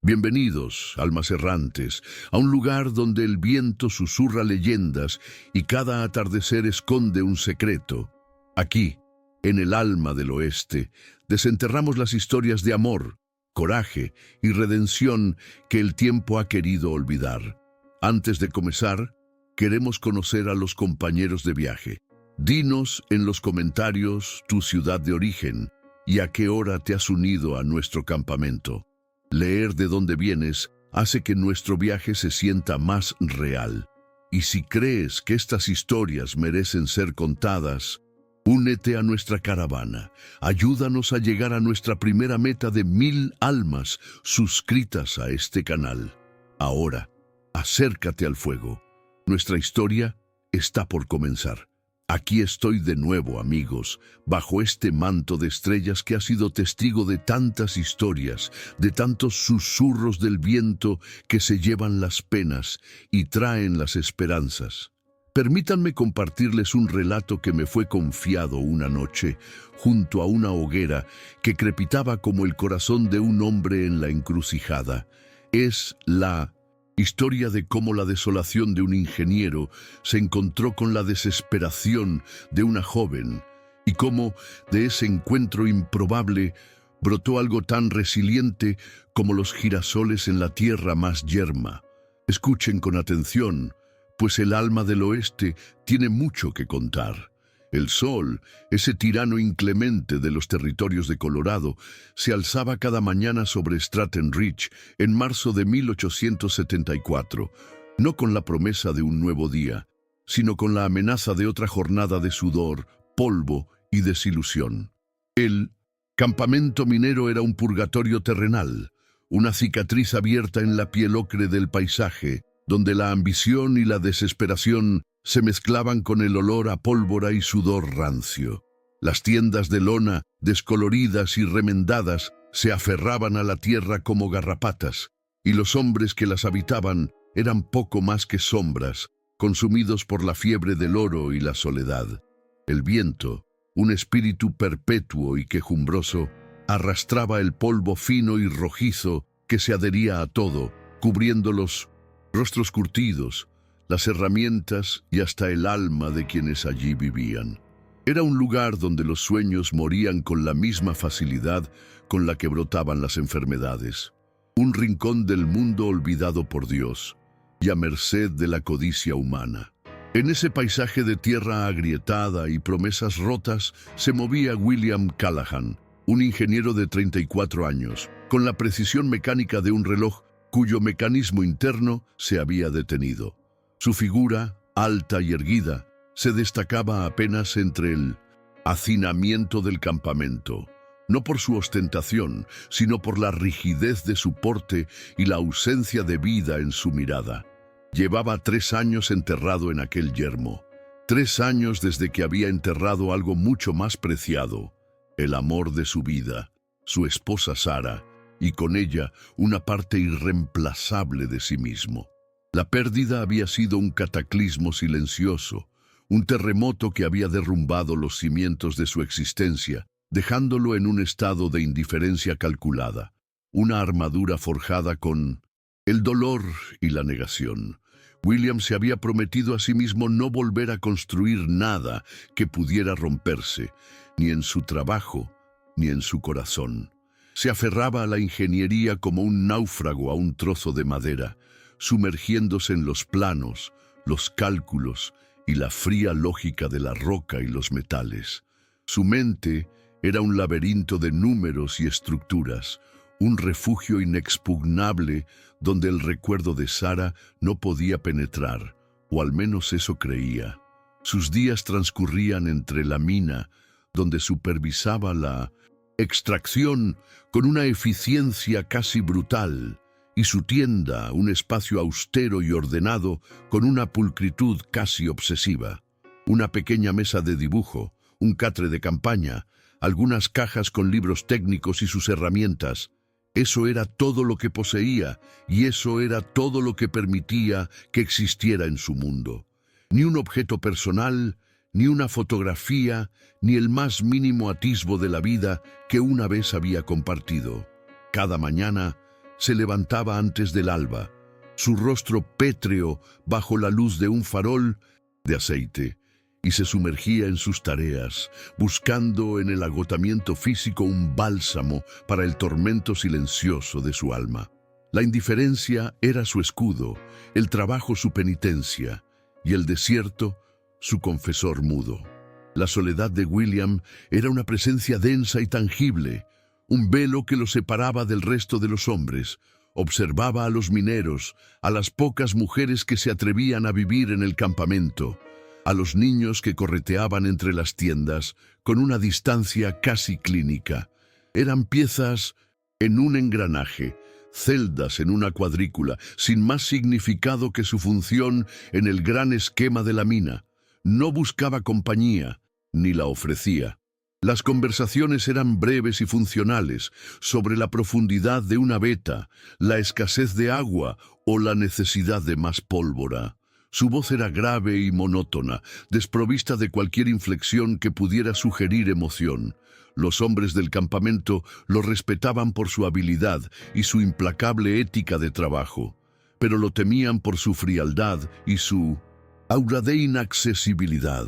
Bienvenidos, almas errantes, a un lugar donde el viento susurra leyendas y cada atardecer esconde un secreto. Aquí, en el alma del oeste, desenterramos las historias de amor, coraje y redención que el tiempo ha querido olvidar. Antes de comenzar, queremos conocer a los compañeros de viaje. Dinos en los comentarios tu ciudad de origen y a qué hora te has unido a nuestro campamento. Leer de dónde vienes hace que nuestro viaje se sienta más real. Y si crees que estas historias merecen ser contadas, únete a nuestra caravana. Ayúdanos a llegar a nuestra primera meta de 1000 almas suscritas a este canal. Ahora, acércate al fuego. Nuestra historia está por comenzar. Aquí estoy de nuevo, amigos, bajo este manto de estrellas que ha sido testigo de tantas historias, de tantos susurros del viento que se llevan las penas y traen las esperanzas. Permítanme compartirles un relato que me fue confiado una noche, junto a una hoguera que crepitaba como el corazón de un hombre en la encrucijada. Es la historia de cómo la desolación de un ingeniero se encontró con la desesperación de una joven y cómo de ese encuentro improbable brotó algo tan resiliente como los girasoles en la tierra más yerma. Escuchen con atención, pues el alma del oeste tiene mucho que contar. El sol, ese tirano inclemente de los territorios de Colorado, se alzaba cada mañana sobre Stratton Ridge en marzo de 1874, no con la promesa de un nuevo día, sino con la amenaza de otra jornada de sudor, polvo y desilusión. El campamento minero era un purgatorio terrenal, una cicatriz abierta en la piel ocre del paisaje, donde la ambición y la desesperación se mezclaban con el olor a pólvora y sudor rancio. Las tiendas de lona, descoloridas y remendadas, se aferraban a la tierra como garrapatas, y los hombres que las habitaban eran poco más que sombras, consumidos por la fiebre del oro y la soledad. El viento, un espíritu perpetuo y quejumbroso, arrastraba el polvo fino y rojizo que se adhería a todo, cubriendo los rostros curtidos, las herramientas y hasta el alma de quienes allí vivían. Era un lugar donde los sueños morían con la misma facilidad con la que brotaban las enfermedades. Un rincón del mundo olvidado por Dios y a merced de la codicia humana. En ese paisaje de tierra agrietada y promesas rotas se movía William Callahan, un ingeniero de 34 años, con la precisión mecánica de un reloj cuyo mecanismo interno se había detenido. Su figura, alta y erguida, se destacaba apenas entre el hacinamiento del campamento, no por su ostentación, sino por la rigidez de su porte y la ausencia de vida en su mirada. Llevaba 3 años enterrado en aquel yermo, 3 años desde que había enterrado algo mucho más preciado, el amor de su vida, su esposa Sara, y con ella una parte irreemplazable de sí mismo. La pérdida había sido un cataclismo silencioso, un terremoto que había derrumbado los cimientos de su existencia, dejándolo en un estado de indiferencia calculada, una armadura forjada con el dolor y la negación. William se había prometido a sí mismo no volver a construir nada que pudiera romperse, ni en su trabajo, ni en su corazón. Se aferraba a la ingeniería como un náufrago a un trozo de madera, sumergiéndose en los planos, los cálculos y la fría lógica de la roca y los metales. Su mente era un laberinto de números y estructuras, un refugio inexpugnable donde el recuerdo de Sara no podía penetrar, o al menos eso creía. Sus días transcurrían entre la mina, donde supervisaba la extracción con una eficiencia casi brutal, y su tienda, un espacio austero y ordenado, con una pulcritud casi obsesiva. Una pequeña mesa de dibujo, un catre de campaña, algunas cajas con libros técnicos y sus herramientas. Eso era todo lo que poseía, y eso era todo lo que permitía que existiera en su mundo. Ni un objeto personal, ni una fotografía, ni el más mínimo atisbo de la vida que una vez había compartido. Cada mañana se levantaba antes del alba, su rostro pétreo bajo la luz de un farol de aceite, y se sumergía en sus tareas, buscando en el agotamiento físico un bálsamo para el tormento silencioso de su alma. La indiferencia era su escudo, el trabajo su penitencia, y el desierto su confesor mudo. La soledad de William era una presencia densa y tangible, un velo que lo separaba del resto de los hombres. Observaba a los mineros, a las pocas mujeres que se atrevían a vivir en el campamento, a los niños que correteaban entre las tiendas con una distancia casi clínica. Eran piezas en un engranaje, celdas en una cuadrícula, sin más significado que su función en el gran esquema de la mina. No buscaba compañía, ni la ofrecía. Las conversaciones eran breves y funcionales, sobre la profundidad de una veta, la escasez de agua o la necesidad de más pólvora. Su voz era grave y monótona, desprovista de cualquier inflexión que pudiera sugerir emoción. Los hombres del campamento lo respetaban por su habilidad y su implacable ética de trabajo, pero lo temían por su frialdad y su aura de inaccesibilidad.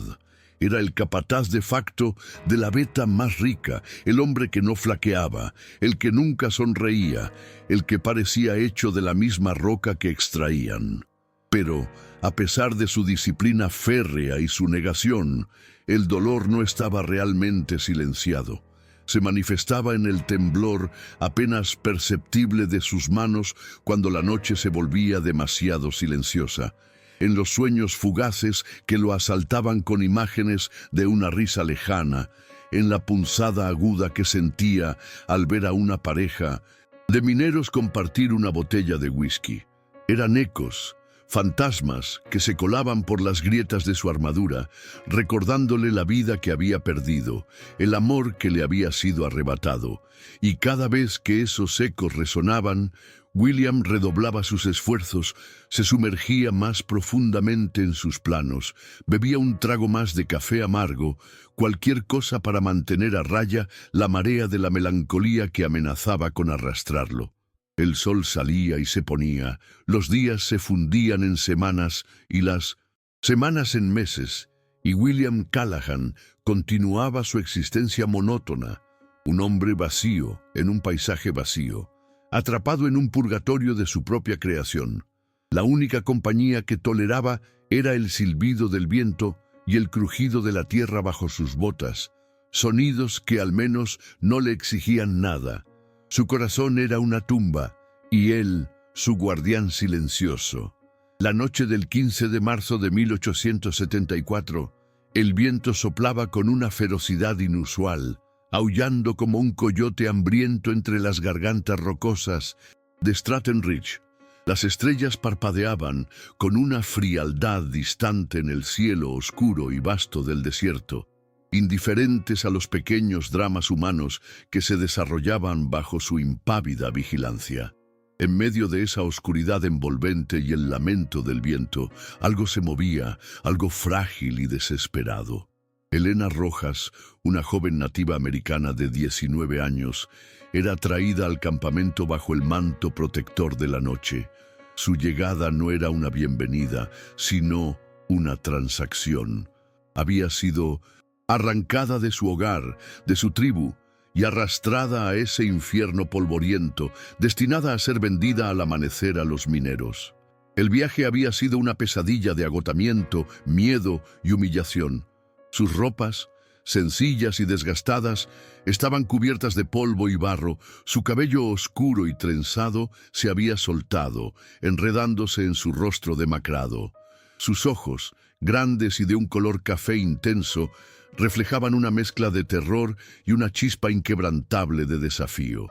Era el capataz de facto de la veta más rica, el hombre que no flaqueaba, el que nunca sonreía, el que parecía hecho de la misma roca que extraían. Pero, a pesar de su disciplina férrea y su negación, el dolor no estaba realmente silenciado. Se manifestaba en el temblor apenas perceptible de sus manos cuando la noche se volvía demasiado silenciosa, en los sueños fugaces que lo asaltaban con imágenes de una risa lejana, en la punzada aguda que sentía al ver a una pareja de mineros compartir una botella de whisky. Eran ecos, fantasmas que se colaban por las grietas de su armadura, recordándole la vida que había perdido, el amor que le había sido arrebatado, y cada vez que esos ecos resonaban, William redoblaba sus esfuerzos, se sumergía más profundamente en sus planos, bebía un trago más de café amargo, cualquier cosa para mantener a raya la marea de la melancolía que amenazaba con arrastrarlo. El sol salía y se ponía, los días se fundían en semanas y las semanas en meses, y William Callahan continuaba su existencia monótona, un hombre vacío en un paisaje vacío, atrapado en un purgatorio de su propia creación. La única compañía que toleraba era el silbido del viento y el crujido de la tierra bajo sus botas, sonidos que al menos no le exigían nada. Su corazón era una tumba, y él, su guardián silencioso. La noche del 15 de marzo de 1874, el viento soplaba con una ferocidad inusual, aullando como un coyote hambriento entre las gargantas rocosas de Stratton Ridge. Las estrellas parpadeaban con una frialdad distante en el cielo oscuro y vasto del desierto, indiferentes a los pequeños dramas humanos que se desarrollaban bajo su impávida vigilancia. En medio de esa oscuridad envolvente y el lamento del viento, algo se movía, algo frágil y desesperado. Elena Rojas, una joven nativa americana de 19 años, era traída al campamento bajo el manto protector de la noche. Su llegada no era una bienvenida, sino una transacción. Había sido arrancada de su hogar, de su tribu, y arrastrada a ese infierno polvoriento, destinada a ser vendida al amanecer a los mineros. El viaje había sido una pesadilla de agotamiento, miedo y humillación. Sus ropas, sencillas y desgastadas, estaban cubiertas de polvo y barro, su cabello oscuro y trenzado se había soltado, enredándose en su rostro demacrado. Sus ojos, grandes y de un color café intenso, reflejaban una mezcla de terror y una chispa inquebrantable de desafío.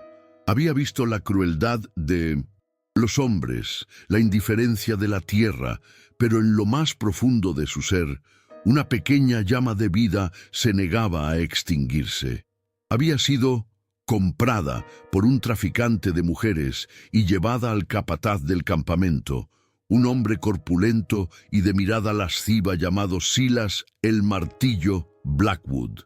Había visto la crueldad de los hombres, la indiferencia de la tierra, pero en lo más profundo de su ser, una pequeña llama de vida se negaba a extinguirse. Había sido comprada por un traficante de mujeres y llevada al capataz del campamento, un hombre corpulento y de mirada lasciva llamado Silas el Martillo Blackwood.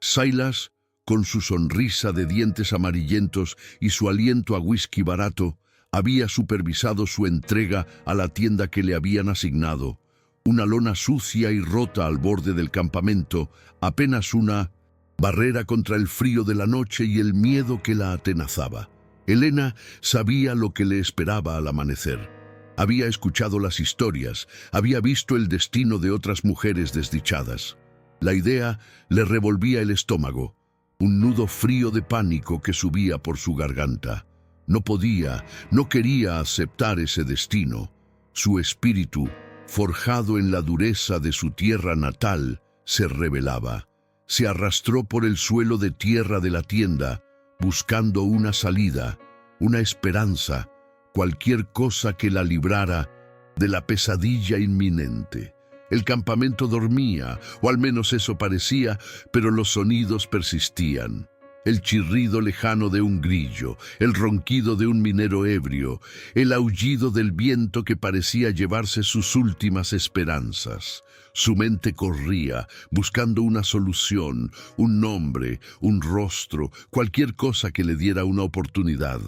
Silas, con su sonrisa de dientes amarillentos y su aliento a whisky barato, había supervisado su entrega a la tienda que le habían asignado. Una lona sucia y rota al borde del campamento, apenas una barrera contra el frío de la noche y el miedo que la atenazaba. Elena sabía lo que le esperaba al amanecer. Había escuchado las historias, había visto el destino de otras mujeres desdichadas. La idea le revolvía el estómago, un nudo frío de pánico que subía por su garganta. No podía, no quería aceptar ese destino. Su espíritu, forjado en la dureza de su tierra natal, se rebelaba. Se arrastró por el suelo de tierra de la tienda, buscando una salida, una esperanza, cualquier cosa que la librara de la pesadilla inminente. El campamento dormía, o al menos eso parecía, pero los sonidos persistían. El chirrido lejano de un grillo, el ronquido de un minero ebrio, el aullido del viento que parecía llevarse sus últimas esperanzas. Su mente corría, buscando una solución, un nombre, un rostro, cualquier cosa que le diera una oportunidad.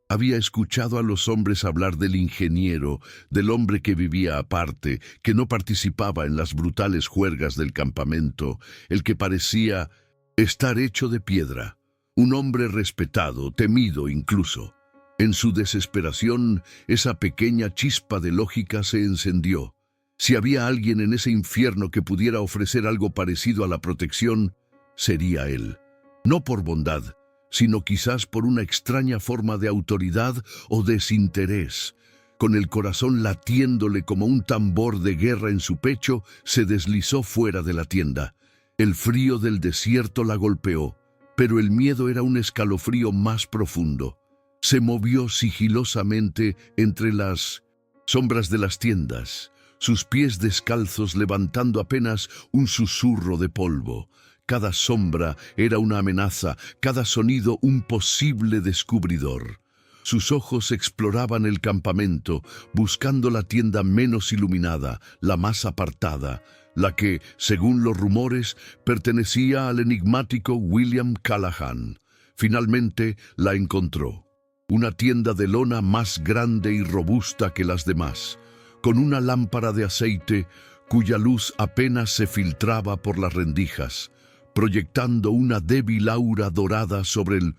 Había escuchado a los hombres hablar del ingeniero, del hombre que vivía aparte, que no participaba en las brutales juergas del campamento, el que parecía estar hecho de piedra. Un hombre respetado, temido incluso. En su desesperación, esa pequeña chispa de lógica se encendió. Si había alguien en ese infierno que pudiera ofrecer algo parecido a la protección, sería él. No por bondad, sino quizás por una extraña forma de autoridad o desinterés. Con el corazón latiéndole como un tambor de guerra en su pecho, se deslizó fuera de la tienda. El frío del desierto la golpeó, pero el miedo era un escalofrío más profundo. Se movió sigilosamente entre las sombras de las tiendas, sus pies descalzos levantando apenas un susurro de polvo. Cada sombra era una amenaza, cada sonido un posible descubridor. Sus ojos exploraban el campamento, buscando la tienda menos iluminada, la más apartada, la que, según los rumores, pertenecía al enigmático William Callahan. Finalmente la encontró. Una tienda de lona más grande y robusta que las demás, con una lámpara de aceite cuya luz apenas se filtraba por las rendijas, proyectando una débil aura dorada sobre el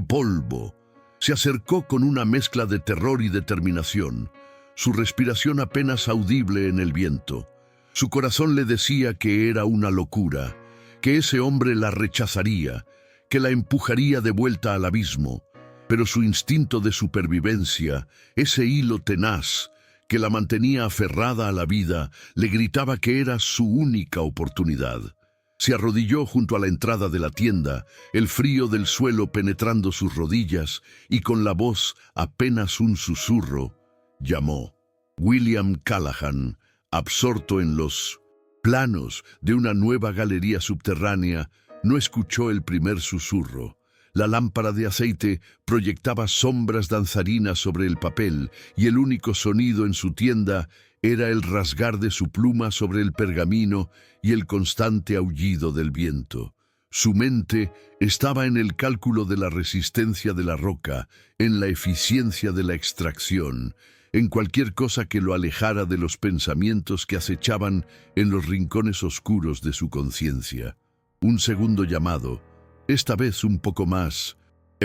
polvo. Se acercó con una mezcla de terror y determinación, su respiración apenas audible en el viento. Su corazón le decía que era una locura, que ese hombre la rechazaría, que la empujaría de vuelta al abismo, pero su instinto de supervivencia, ese hilo tenaz que la mantenía aferrada a la vida, le gritaba que era su única oportunidad. Se arrodilló junto a la entrada de la tienda, el frío del suelo penetrando sus rodillas, y con la voz apenas un susurro, llamó. William Callahan, absorto en los planos de una nueva galería subterránea, no escuchó el primer susurro. La lámpara de aceite proyectaba sombras danzarinas sobre el papel, y el único sonido en su tienda era el rasgar de su pluma sobre el pergamino y el constante aullido del viento. Su mente estaba en el cálculo de la resistencia de la roca, en la eficiencia de la extracción, en cualquier cosa que lo alejara de los pensamientos que acechaban en los rincones oscuros de su conciencia. Un segundo llamado, esta vez un poco más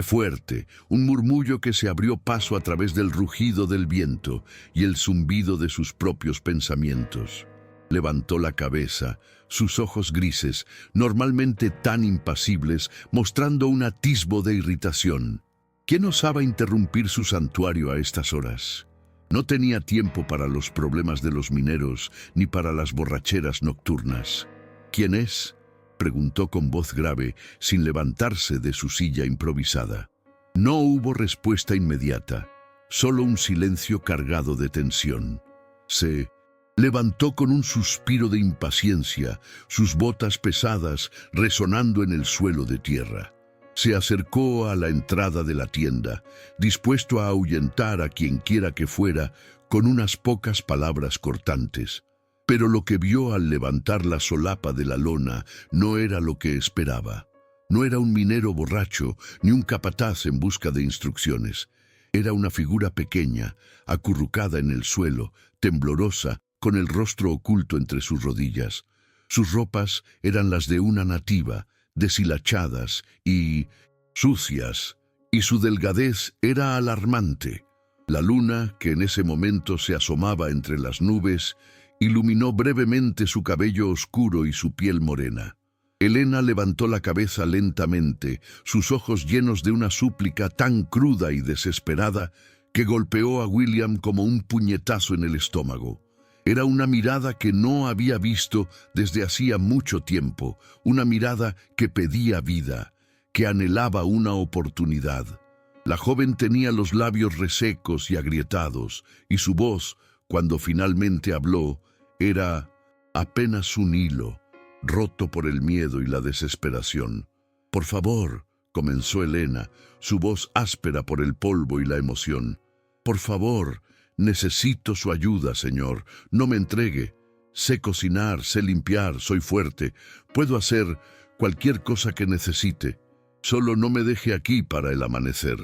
fuerte, un murmullo que se abrió paso a través del rugido del viento y el zumbido de sus propios pensamientos. Levantó la cabeza, sus ojos grises, normalmente tan impasibles, mostrando un atisbo de irritación. ¿Quién osaba interrumpir su santuario a estas horas? No tenía tiempo para los problemas de los mineros ni para las borracheras nocturnas. ¿Quién es?, preguntó con voz grave, sin levantarse de su silla improvisada. No hubo respuesta inmediata, solo un silencio cargado de tensión. Se levantó con un suspiro de impaciencia, sus botas pesadas resonando en el suelo de tierra. Se acercó a la entrada de la tienda, dispuesto a ahuyentar a quien quiera que fuera con unas pocas palabras cortantes. Pero lo que vio al levantar la solapa de la lona no era lo que esperaba. No era un minero borracho, ni un capataz en busca de instrucciones. Era una figura pequeña, acurrucada en el suelo, temblorosa, con el rostro oculto entre sus rodillas. Sus ropas eran las de una nativa, deshilachadas y sucias, y su delgadez era alarmante. La luna, que en ese momento se asomaba entre las nubes, iluminó brevemente su cabello oscuro y su piel morena. Elena levantó la cabeza lentamente, sus ojos llenos de una súplica tan cruda y desesperada que golpeó a William como un puñetazo en el estómago. Era una mirada que no había visto desde hacía mucho tiempo, una mirada que pedía vida, que anhelaba una oportunidad. La joven tenía los labios resecos y agrietados, y su voz, cuando finalmente habló, era apenas un hilo, roto por el miedo y la desesperación. «Por favor», comenzó Elena, su voz áspera por el polvo y la emoción. «Por favor, necesito su ayuda, señor. No me entregue. Sé cocinar, sé limpiar, soy fuerte. Puedo hacer cualquier cosa que necesite. Solo no me deje aquí para el amanecer».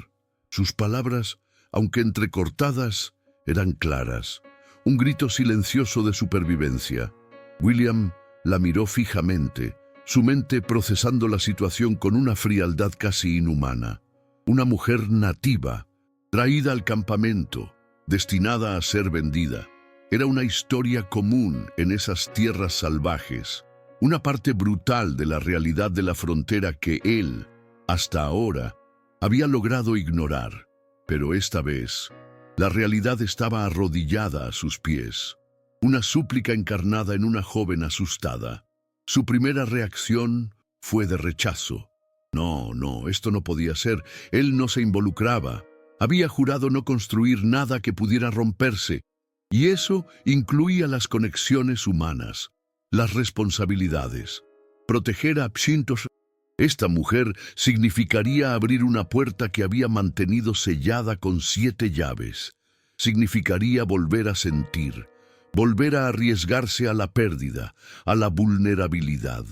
Sus palabras, aunque entrecortadas, eran claras. Un grito silencioso de supervivencia. William la miró fijamente, su mente procesando la situación con una frialdad casi inhumana. Una mujer nativa, traída al campamento, destinada a ser vendida. Era una historia común en esas tierras salvajes, una parte brutal de la realidad de la frontera que él, hasta ahora, había logrado ignorar. Pero esta vez, la realidad estaba arrodillada a sus pies. Una súplica encarnada en una joven asustada. Su primera reacción fue de rechazo. No, esto no podía ser. Él no se involucraba. Había jurado no construir nada que pudiera romperse, y eso incluía las conexiones humanas, las responsabilidades. Proteger a Pshintos. Esta mujer significaría abrir una puerta que había mantenido sellada con 7 llaves. Significaría volver a sentir, volver a arriesgarse a la pérdida, a la vulnerabilidad.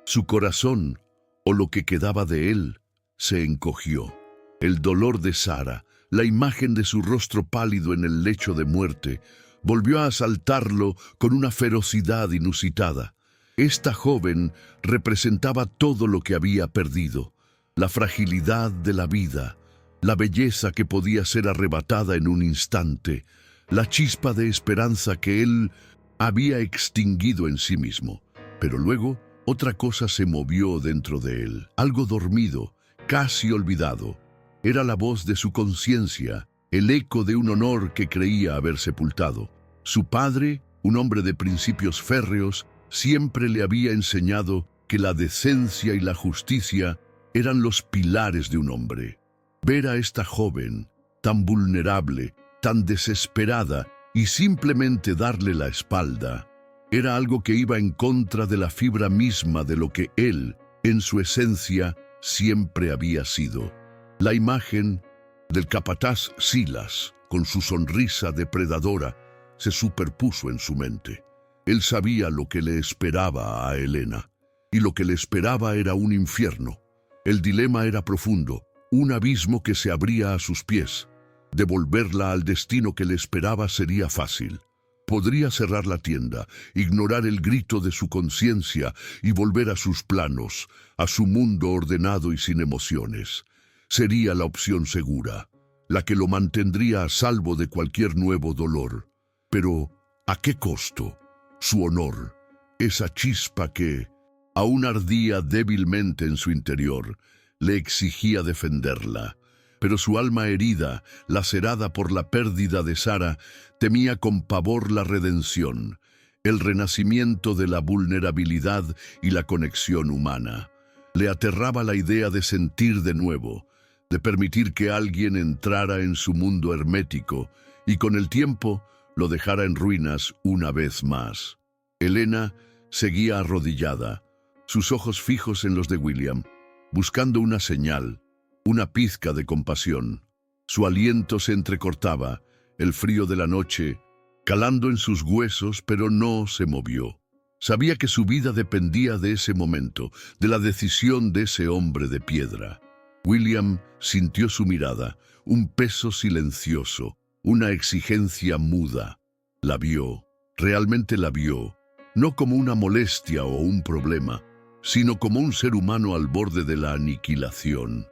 Su corazón, o lo que quedaba de él, se encogió. El dolor de Sara, la imagen de su rostro pálido en el lecho de muerte, volvió a asaltarlo con una ferocidad inusitada. Esta joven representaba todo lo que había perdido, la fragilidad de la vida, la belleza que podía ser arrebatada en un instante, la chispa de esperanza que él había extinguido en sí mismo. Pero luego, otra cosa se movió dentro de él, algo dormido, casi olvidado. Era la voz de su conciencia, el eco de un honor que creía haber sepultado. Su padre, un hombre de principios férreos, siempre le había enseñado que la decencia y la justicia eran los pilares de un hombre. Ver a esta joven, tan vulnerable, tan desesperada, y simplemente darle la espalda, era algo que iba en contra de la fibra misma de lo que él, en su esencia, siempre había sido. La imagen del capataz Silas, con su sonrisa depredadora, se superpuso en su mente. Él sabía lo que le esperaba a Elena, y lo que le esperaba era un infierno. El dilema era profundo, un abismo que se abría a sus pies. Devolverla al destino que le esperaba sería fácil. Podría cerrar la tienda, ignorar el grito de su conciencia y volver a sus planos, a su mundo ordenado y sin emociones. Sería la opción segura, la que lo mantendría a salvo de cualquier nuevo dolor. Pero, ¿a qué costo? Su honor, esa chispa que, aún ardía débilmente en su interior, le exigía defenderla. Pero su alma herida, lacerada por la pérdida de Sara, temía con pavor la redención, el renacimiento de la vulnerabilidad y la conexión humana. Le aterraba la idea de sentir de nuevo, de permitir que alguien entrara en su mundo hermético y con el tiempo lo dejara en ruinas una vez más. Elena seguía arrodillada, sus ojos fijos en los de William, buscando una señal, una pizca de compasión. Su aliento se entrecortaba, el frío de la noche, calando en sus huesos, pero no se movió. Sabía que su vida dependía de ese momento, de la decisión de ese hombre de piedra. William sintió su mirada, un peso silencioso, una exigencia muda. La vio, realmente la vio, no como una molestia o un problema, sino como un ser humano al borde de la aniquilación.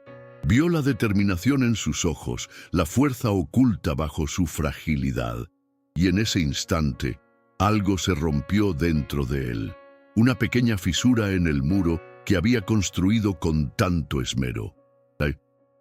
Vio la determinación en sus ojos, la fuerza oculta bajo su fragilidad. Y en ese instante, algo se rompió dentro de él. Una pequeña fisura en el muro que había construido con tanto esmero. La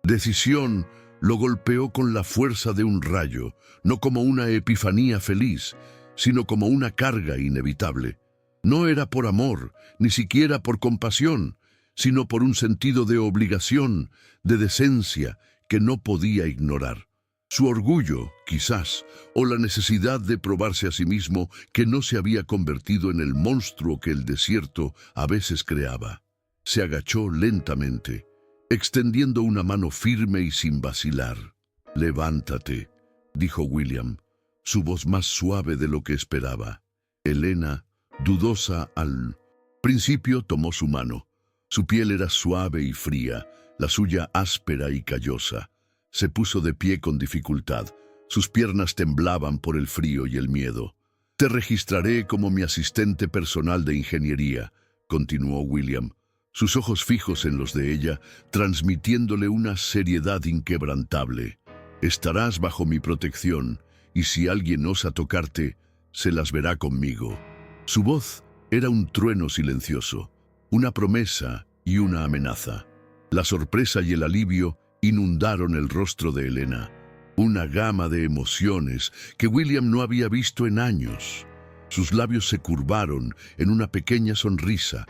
decisión lo golpeó con la fuerza de un rayo, no como una epifanía feliz, sino como una carga inevitable. No era por amor, ni siquiera por compasión, sino por un sentido de obligación, de decencia, que no podía ignorar. Su orgullo, quizás, o la necesidad de probarse a sí mismo que no se había convertido en el monstruo que el desierto a veces creaba. Se agachó lentamente, extendiendo una mano firme y sin vacilar. «Levántate», dijo William, su voz más suave de lo que esperaba. Elena, dudosa al principio, tomó su mano. Su piel era suave y fría, la suya áspera y callosa. Se puso de pie con dificultad. Sus piernas temblaban por el frío y el miedo. «Te registraré como mi asistente personal de ingeniería», continuó William, sus ojos fijos en los de ella, transmitiéndole una seriedad inquebrantable. «Estarás bajo mi protección, y si alguien osa tocarte, se las verá conmigo». Su voz era un trueno silencioso, una promesa y una amenaza. La sorpresa y el alivio inundaron el rostro de Elena, una gama de emociones que William no había visto en años. Sus labios se curvaron en una pequeña sonrisa,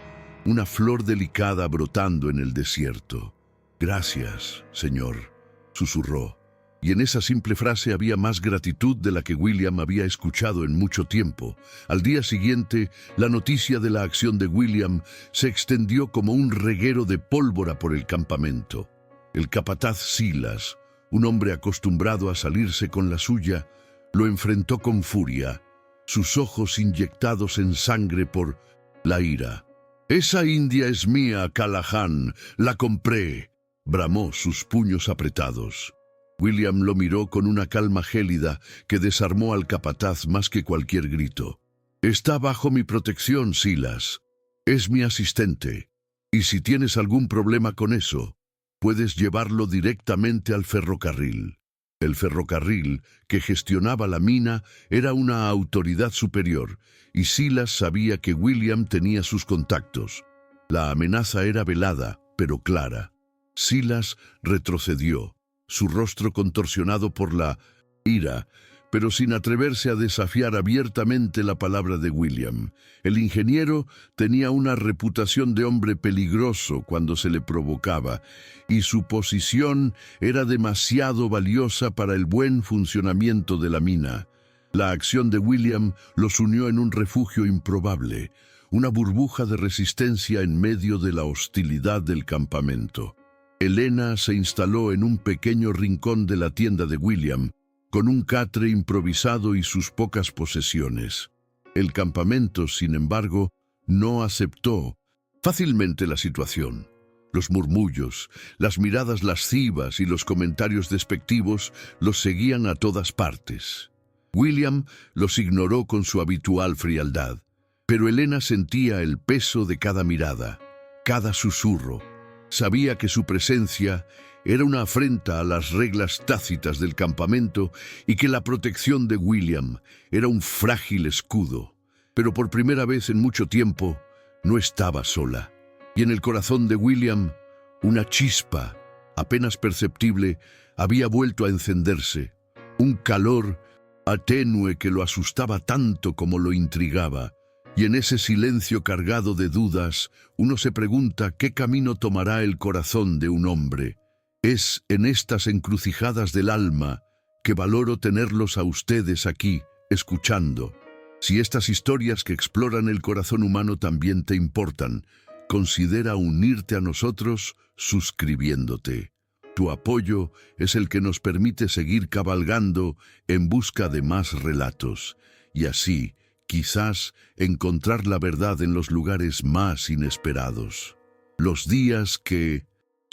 una flor delicada brotando en el desierto. «Gracias, señor», susurró, y en esa simple frase había más gratitud de la que William había escuchado en mucho tiempo. Al día siguiente, la noticia de la acción de William se extendió como un reguero de pólvora por el campamento. El capataz Silas, un hombre acostumbrado a salirse con la suya, lo enfrentó con furia, sus ojos inyectados en sangre por la ira. «Esa india es mía, Callahan, la compré», bramó, sus puños apretados. William lo miró con una calma gélida que desarmó al capataz más que cualquier grito. «Está bajo mi protección, Silas. Es mi asistente. Y si tienes algún problema con eso, puedes llevarlo directamente al ferrocarril». El ferrocarril que gestionaba la mina era una autoridad superior, y Silas sabía que William tenía sus contactos. La amenaza era velada, pero clara. Silas retrocedió, su rostro contorsionado por la ira, pero sin atreverse a desafiar abiertamente la palabra de William. El ingeniero tenía una reputación de hombre peligroso cuando se le provocaba, y su posición era demasiado valiosa para el buen funcionamiento de la mina. La acción de William los unió en un refugio improbable, una burbuja de resistencia en medio de la hostilidad del campamento. Elena se instaló en un pequeño rincón de la tienda de William, con un catre improvisado y sus pocas posesiones. El campamento, sin embargo, no aceptó fácilmente la situación. Los murmullos, las miradas lascivas y los comentarios despectivos los seguían a todas partes. William los ignoró con su habitual frialdad, pero Elena sentía el peso de cada mirada, cada susurro. Sabía que su presencia era una afrenta a las reglas tácitas del campamento y que la protección de William era un frágil escudo. Pero por primera vez en mucho tiempo no estaba sola. Y en el corazón de William, una chispa, apenas perceptible, había vuelto a encenderse. Un calor atenue que lo asustaba tanto como lo intrigaba. Y en ese silencio cargado de dudas, uno se pregunta qué camino tomará el corazón de un hombre. Es en estas encrucijadas del alma que valoro tenerlos a ustedes aquí, escuchando. Si estas historias que exploran el corazón humano también te importan, considera unirte a nosotros suscribiéndote. Tu apoyo es el que nos permite seguir cabalgando en busca de más relatos, y así, quizás, encontrar la verdad en los lugares más inesperados. Los días que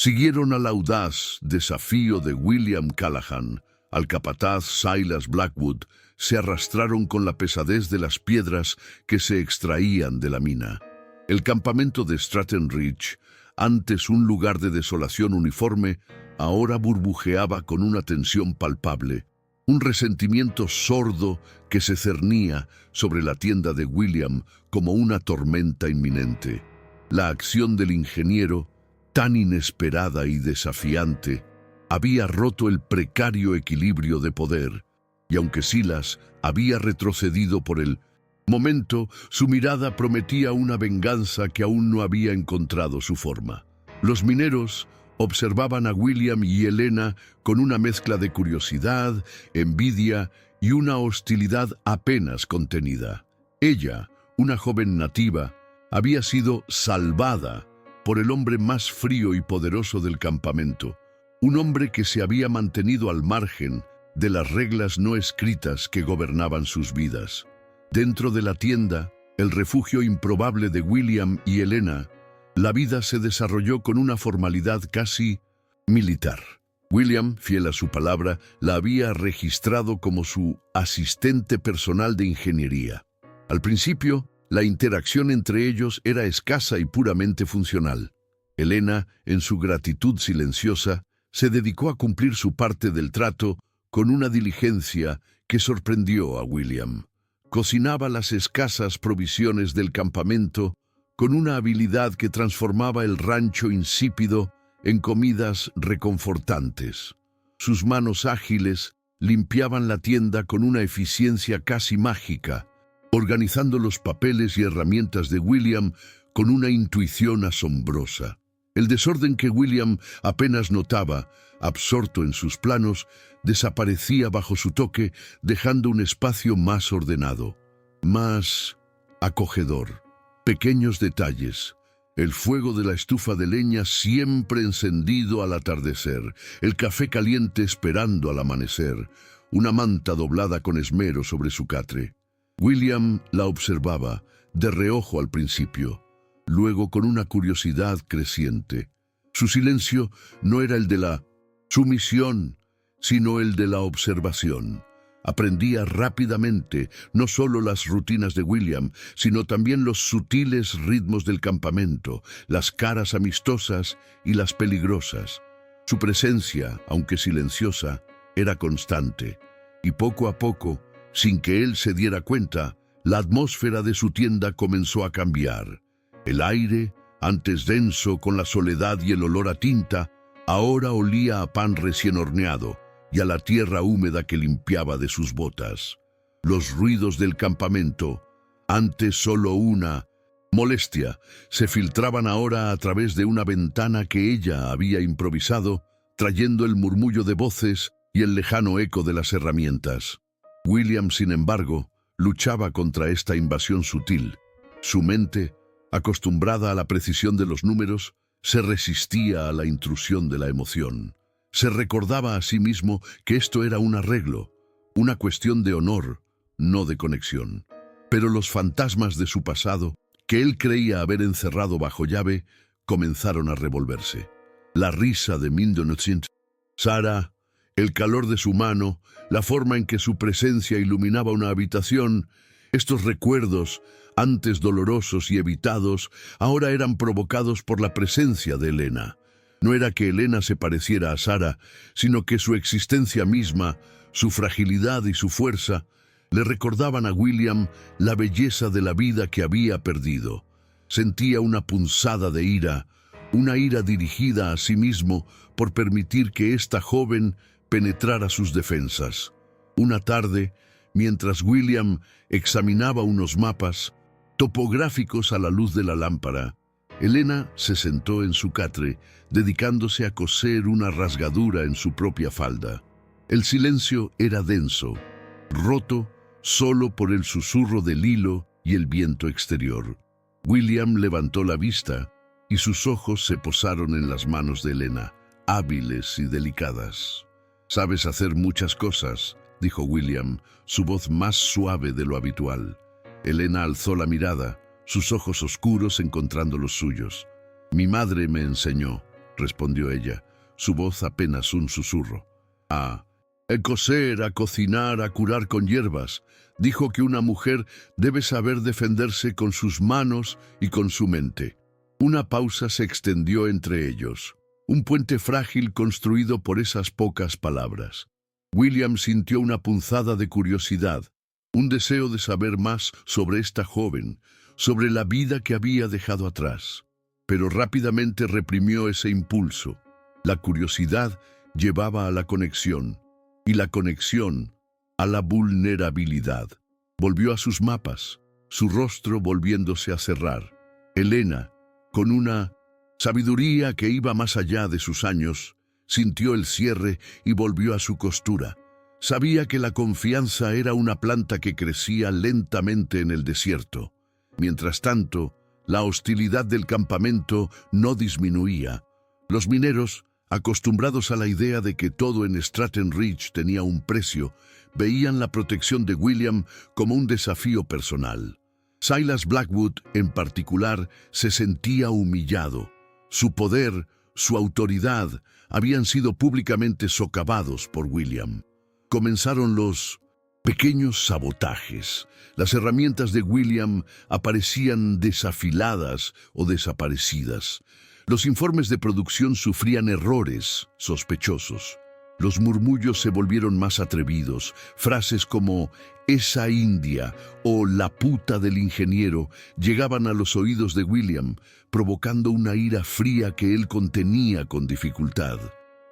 Siguieron al audaz desafío de William Callahan. Al capataz Silas Blackwood se arrastraron con la pesadez de las piedras que se extraían de la mina. El campamento de Stratton Ridge, antes un lugar de desolación uniforme, ahora burbujeaba con una tensión palpable, un resentimiento sordo que se cernía sobre la tienda de William como una tormenta inminente. La acción del ingeniero, tan inesperada y desafiante, había roto el precario equilibrio de poder, y aunque Silas había retrocedido por el momento, su mirada prometía una venganza que aún no había encontrado su forma. Los mineros observaban a William y Helena con una mezcla de curiosidad, envidia y una hostilidad apenas contenida. Ella, una joven nativa, había sido salvada por el hombre más frío y poderoso del campamento, un hombre que se había mantenido al margen de las reglas no escritas que gobernaban sus vidas. Dentro de la tienda, el refugio improbable de William y Helena, la vida se desarrolló con una formalidad casi militar. William, fiel a su palabra, la había registrado como su asistente personal de ingeniería. Al principio, la interacción entre ellos era escasa y puramente funcional. Helena, en su gratitud silenciosa, se dedicó a cumplir su parte del trato con una diligencia que sorprendió a William. Cocinaba las escasas provisiones del campamento con una habilidad que transformaba el rancho insípido en comidas reconfortantes. Sus manos ágiles limpiaban la tienda con una eficiencia casi mágica, organizando los papeles y herramientas de William con una intuición asombrosa. El desorden que William apenas notaba, absorto en sus planos, desaparecía bajo su toque, dejando un espacio más ordenado, más acogedor. Pequeños detalles. El fuego de la estufa de leña siempre encendido al atardecer, el café caliente esperando al amanecer, una manta doblada con esmero sobre su catre. William la observaba, de reojo al principio, luego con una curiosidad creciente. Su silencio no era el de la sumisión, sino el de la observación. Aprendía rápidamente no solo las rutinas de William, sino también los sutiles ritmos del campamento, las caras amistosas y las peligrosas. Su presencia, aunque silenciosa, era constante, y poco a poco, sin que él se diera cuenta, la atmósfera de su tienda comenzó a cambiar. El aire, antes denso con la soledad y el olor a tinta, ahora olía a pan recién horneado y a la tierra húmeda que limpiaba de sus botas. Los ruidos del campamento, antes solo una molestia, se filtraban ahora a través de una ventana que ella había improvisado, trayendo el murmullo de voces y el lejano eco de las herramientas. William, sin embargo, luchaba contra esta invasión sutil. Su mente, acostumbrada a la precisión de los números, se resistía a la intrusión de la emoción. Se recordaba a sí mismo que esto era un arreglo, una cuestión de honor, no de conexión. Pero los fantasmas de su pasado, que él creía haber encerrado bajo llave, comenzaron a revolverse. La risa de Mindonocint, Sarah, el calor de su mano, la forma en que su presencia iluminaba una habitación, estos recuerdos, antes dolorosos y evitados, ahora eran provocados por la presencia de Helena. No era que Helena se pareciera a Sarah, sino que su existencia misma, su fragilidad y su fuerza, le recordaban a William la belleza de la vida que había perdido. Sentía una punzada de ira, una ira dirigida a sí mismo por permitir que esta joven penetrara sus defensas. Una tarde, mientras William examinaba unos mapas topográficos a la luz de la lámpara, Helena se sentó en su catre, dedicándose a coser una rasgadura en su propia falda. El silencio era denso, roto solo por el susurro del hilo y el viento exterior. William levantó la vista y sus ojos se posaron en las manos de Helena, hábiles y delicadas. «Sabes hacer muchas cosas», dijo William, su voz más suave de lo habitual. Helena alzó la mirada, sus ojos oscuros encontrando los suyos. «Mi madre me enseñó», respondió ella, su voz apenas un susurro. A coser, a cocinar, a curar con hierbas. Dijo que una mujer debe saber defenderse con sus manos y con su mente. Una pausa se extendió entre ellos, un puente frágil construido por esas pocas palabras. William sintió una punzada de curiosidad, un deseo de saber más sobre esta joven, sobre la vida que había dejado atrás. Pero rápidamente reprimió ese impulso. La curiosidad llevaba a la conexión, y la conexión a la vulnerabilidad. Volvió a sus mapas, su rostro volviéndose a cerrar. Elena, con una sabiduría que iba más allá de sus años, sintió el cierre y volvió a su costura. Sabía que la confianza era una planta que crecía lentamente en el desierto. Mientras tanto, la hostilidad del campamento no disminuía. Los mineros, acostumbrados a la idea de que todo en Stratton Ridge tenía un precio, veían la protección de William como un desafío personal. Silas Blackwood, en particular, se sentía humillado. Su poder, su autoridad, habían sido públicamente socavados por William. Comenzaron los pequeños sabotajes. Las herramientas de William aparecían desafiladas o desaparecidas. Los informes de producción sufrían errores sospechosos. Los murmullos se volvieron más atrevidos. Frases como «esa india» o «la puta del ingeniero» llegaban a los oídos de William, provocando una ira fría que él contenía con dificultad.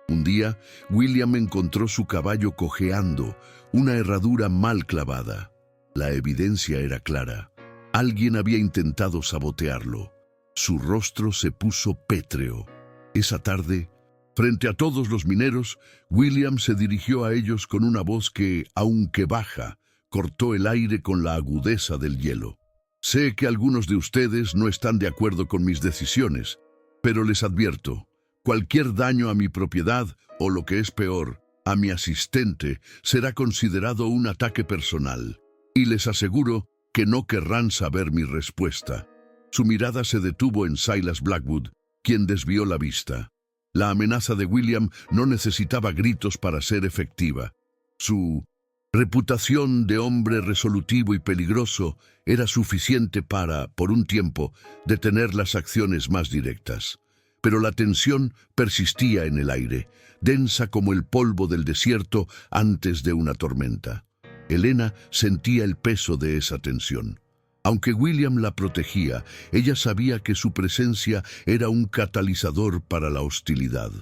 Un día, William encontró su caballo cojeando, una herradura mal clavada. La evidencia era clara. Alguien había intentado sabotearlo. Su rostro se puso pétreo. Esa tarde, frente a todos los mineros, William se dirigió a ellos con una voz que, aunque baja, cortó el aire con la agudeza del hielo. Sé que algunos de ustedes no están de acuerdo con mis decisiones, pero les advierto, cualquier daño a mi propiedad, o lo que es peor, a mi asistente, será considerado un ataque personal. Y les aseguro que no querrán saber mi respuesta. Su mirada se detuvo en Silas Blackwood, quien desvió la vista. La amenaza de William no necesitaba gritos para ser efectiva. Su reputación de hombre resolutivo y peligroso era suficiente para, por un tiempo, detener las acciones más directas. Pero la tensión persistía en el aire, densa como el polvo del desierto antes de una tormenta. Elena sentía el peso de esa tensión. Aunque William la protegía, ella sabía que su presencia era un catalizador para la hostilidad.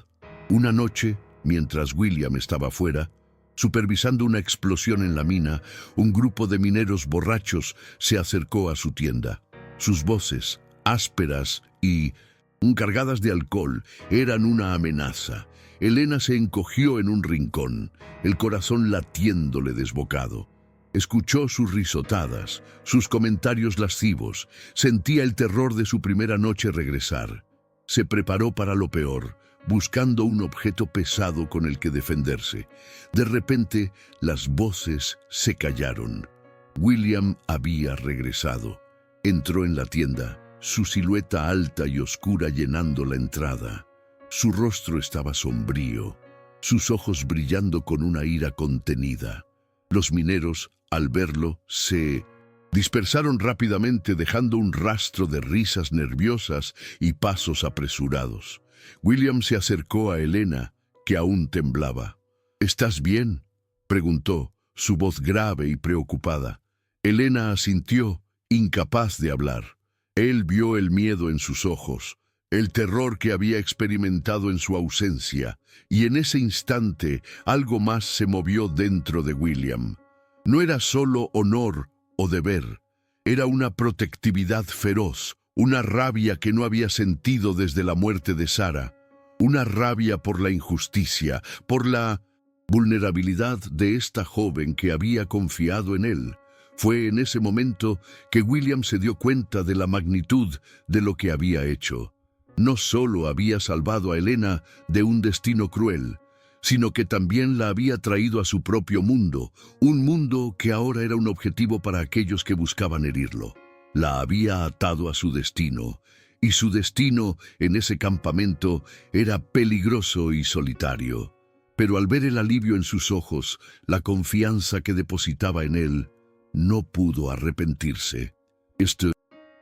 Una noche, mientras William estaba fuera, supervisando una explosión en la mina, un grupo de mineros borrachos se acercó a su tienda. Sus voces, ásperas y cargadas de alcohol, eran una amenaza. Elena se encogió en un rincón, el corazón latiéndole desbocado. Escuchó sus risotadas, sus comentarios lascivos, sentía el terror de su primera noche regresar. Se preparó para lo peor, buscando un objeto pesado con el que defenderse. De repente, las voces se callaron. William había regresado. Entró en la tienda, su silueta alta y oscura llenando la entrada. Su rostro estaba sombrío, sus ojos brillando con una ira contenida. Los mineros, al verlo, se dispersaron rápidamente dejando un rastro de risas nerviosas y pasos apresurados. William se acercó a Elena, que aún temblaba. «¿Estás bien?», preguntó, su voz grave y preocupada. Elena asintió, incapaz de hablar. Él vio el miedo en sus ojos, el terror que había experimentado en su ausencia, y en ese instante algo más se movió dentro de William. No era solo honor o deber, era una protectividad feroz, una rabia que no había sentido desde la muerte de Sarah, una rabia por la injusticia, por la vulnerabilidad de esta joven que había confiado en él. Fue en ese momento que William se dio cuenta de la magnitud de lo que había hecho. No solo había salvado a Elena de un destino cruel, sino que también la había traído a su propio mundo, un mundo que ahora era un objetivo para aquellos que buscaban herirlo. La había atado a su destino, y su destino en ese campamento era peligroso y solitario. Pero al ver el alivio en sus ojos, la confianza que depositaba en él, no pudo arrepentirse. Este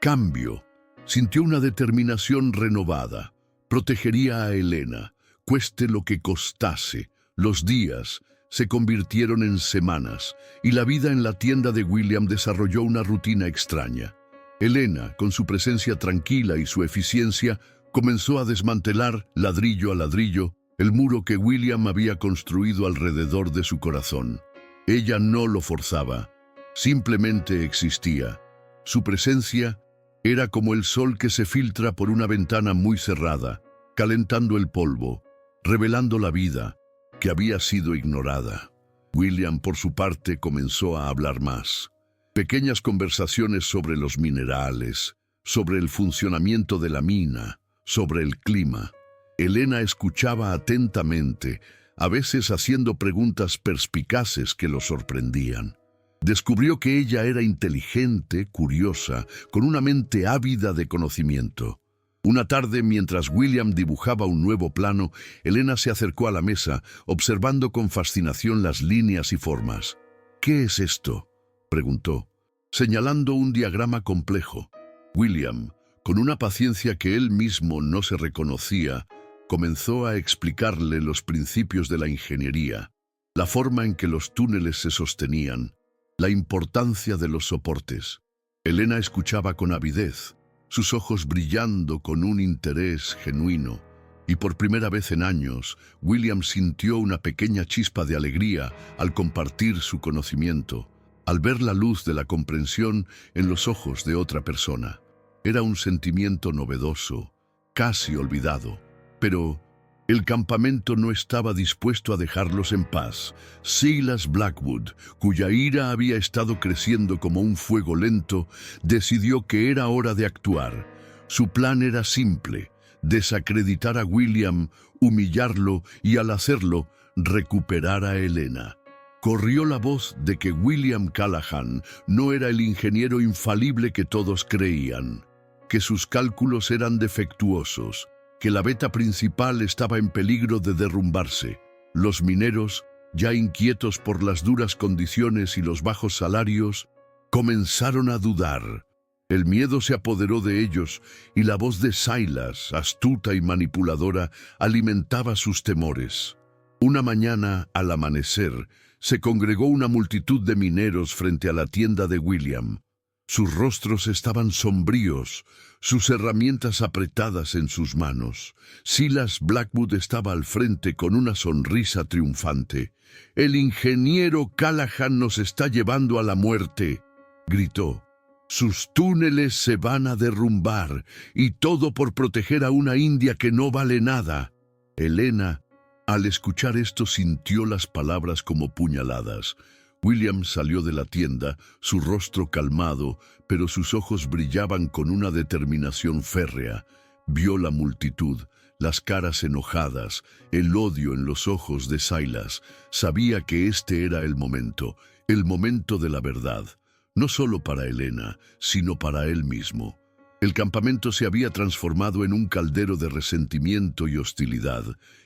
cambio sintió una determinación renovada. Protegería a Elena, cueste lo que costase. Los días se convirtieron en semanas y la vida en la tienda de William desarrolló una rutina extraña. Elena, con su presencia tranquila y su eficiencia, comenzó a desmantelar, ladrillo a ladrillo, el muro que William había construido alrededor de su corazón. Ella no lo forzaba, simplemente existía. Su presencia era como el sol que se filtra por una ventana muy cerrada, calentando el polvo, revelando la vida que había sido ignorada. William, por su parte, comenzó a hablar más. Pequeñas conversaciones sobre los minerales, sobre el funcionamiento de la mina, sobre el clima. Elena escuchaba atentamente, a veces haciendo preguntas perspicaces que lo sorprendían. Descubrió que ella era inteligente, curiosa, con una mente ávida de conocimiento. Una tarde, mientras William dibujaba un nuevo plano, Elena se acercó a la mesa, observando con fascinación las líneas y formas. «¿Qué es esto?», preguntó, señalando un diagrama complejo. William, con una paciencia que él mismo no se reconocía, comenzó a explicarle los principios de la ingeniería, la forma en que los túneles se sostenían, la importancia de los soportes. Elena escuchaba con avidez, sus ojos brillando con un interés genuino, y por primera vez en años, William sintió una pequeña chispa de alegría al compartir su conocimiento, al ver la luz de la comprensión en los ojos de otra persona. Era un sentimiento novedoso, casi olvidado, pero el campamento no estaba dispuesto a dejarlos en paz. Silas Blackwood, cuya ira había estado creciendo como un fuego lento, decidió que era hora de actuar. Su plan era simple: desacreditar a William, humillarlo y, al hacerlo, recuperar a Elena. Corrió la voz de que William Callahan no era el ingeniero infalible que todos creían, que sus cálculos eran defectuosos, que la veta principal estaba en peligro de derrumbarse. Los mineros, ya inquietos por las duras condiciones y los bajos salarios, comenzaron a dudar. El miedo se apoderó de ellos y la voz de Silas, astuta y manipuladora, alimentaba sus temores. Una mañana, al amanecer, se congregó una multitud de mineros frente a la tienda de William. Sus rostros estaban sombríos, sus herramientas apretadas en sus manos. Silas Blackwood estaba al frente con una sonrisa triunfante. «El ingeniero Callahan nos está llevando a la muerte», gritó. «Sus túneles se van a derrumbar, y todo por proteger a una india que no vale nada». Elena, al escuchar esto, sintió las palabras como puñaladas. William salió de la tienda, su rostro calmado, pero sus ojos brillaban con una determinación férrea. Vio la multitud, las caras enojadas, el odio en los ojos de Silas. Sabía que este era el momento de la verdad, no solo para Elena, sino para él mismo. El campamento se había transformado en un caldero de resentimiento y hostilidad,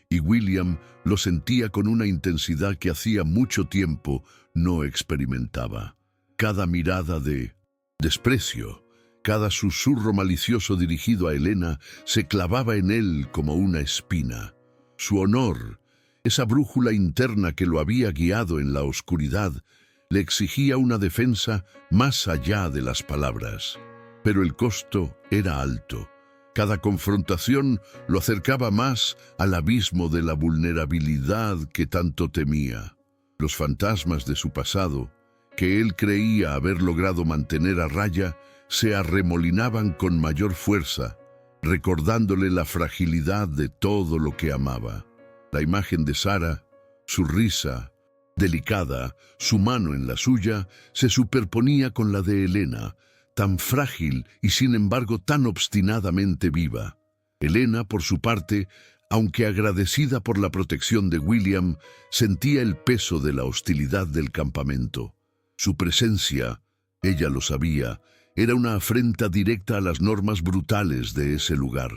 y William lo sentía con una intensidad que hacía mucho tiempo no experimentaba. Cada mirada de desprecio, cada susurro malicioso dirigido a Elena, se clavaba en él como una espina. Su honor, esa brújula interna que lo había guiado en la oscuridad, le exigía una defensa más allá de las palabras. Pero el costo era alto. Cada confrontación lo acercaba más al abismo de la vulnerabilidad que tanto temía. Los fantasmas de su pasado, que él creía haber logrado mantener a raya, se arremolinaban con mayor fuerza, recordándole la fragilidad de todo lo que amaba. La imagen de Sara, su risa delicada, su mano en la suya, se superponía con la de Elena, tan frágil y sin embargo tan obstinadamente viva. Elena, por su parte, aunque agradecida por la protección de William, sentía el peso de la hostilidad del campamento. Su presencia, ella lo sabía, era una afrenta directa a las normas brutales de ese lugar.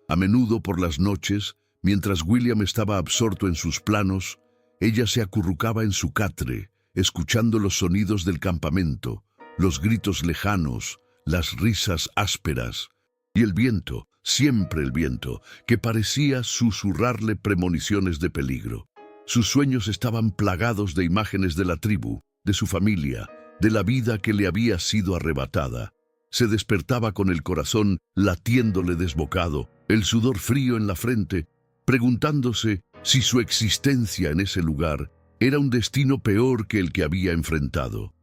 A menudo por las noches, mientras William estaba absorto en sus planos, ella se acurrucaba en su catre, escuchando los sonidos del campamento, los gritos lejanos, las risas ásperas, y el viento, siempre el viento, que parecía susurrarle premoniciones de peligro. Sus sueños estaban plagados de imágenes de la tribu, de su familia, de la vida que le había sido arrebatada. Se despertaba con el corazón latiéndole desbocado, el sudor frío en la frente, preguntándose si su existencia en ese lugar era un destino peor que el que había enfrentado.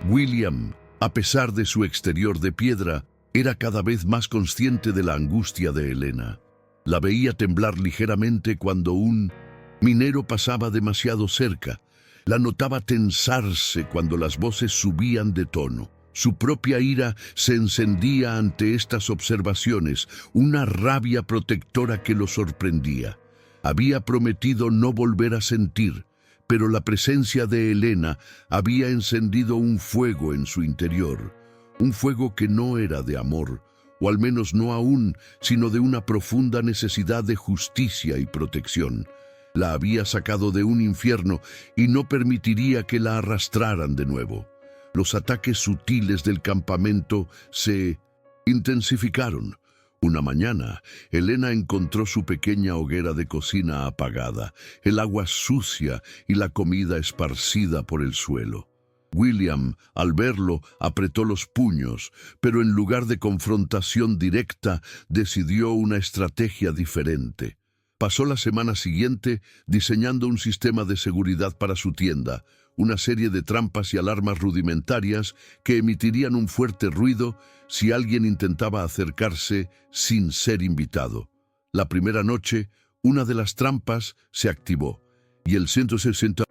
William, a pesar de su exterior de piedra, era cada vez más consciente de la angustia de Helena. La veía temblar ligeramente cuando un minero pasaba demasiado cerca. La notaba tensarse cuando las voces subían de tono. Su propia ira se encendía ante estas observaciones, una rabia protectora que lo sorprendía. Había prometido no volver a sentir, pero la presencia de Helena había encendido un fuego en su interior, un fuego que no era de amor, o al menos no aún, sino de una profunda necesidad de justicia y protección. La había sacado de un infierno y no permitiría que la arrastraran de nuevo. Los ataques sutiles del campamento se intensificaron. Una mañana, Helena encontró su pequeña hoguera de cocina apagada, el agua sucia y la comida esparcida por el suelo. William, al verlo, apretó los puños, pero en lugar de confrontación directa, decidió una estrategia diferente. Pasó la semana siguiente diseñando un sistema de seguridad para su tienda, una serie de trampas y alarmas rudimentarias que emitirían un fuerte ruido si alguien intentaba acercarse sin ser invitado. La primera noche, una de las trampas se activó y el 160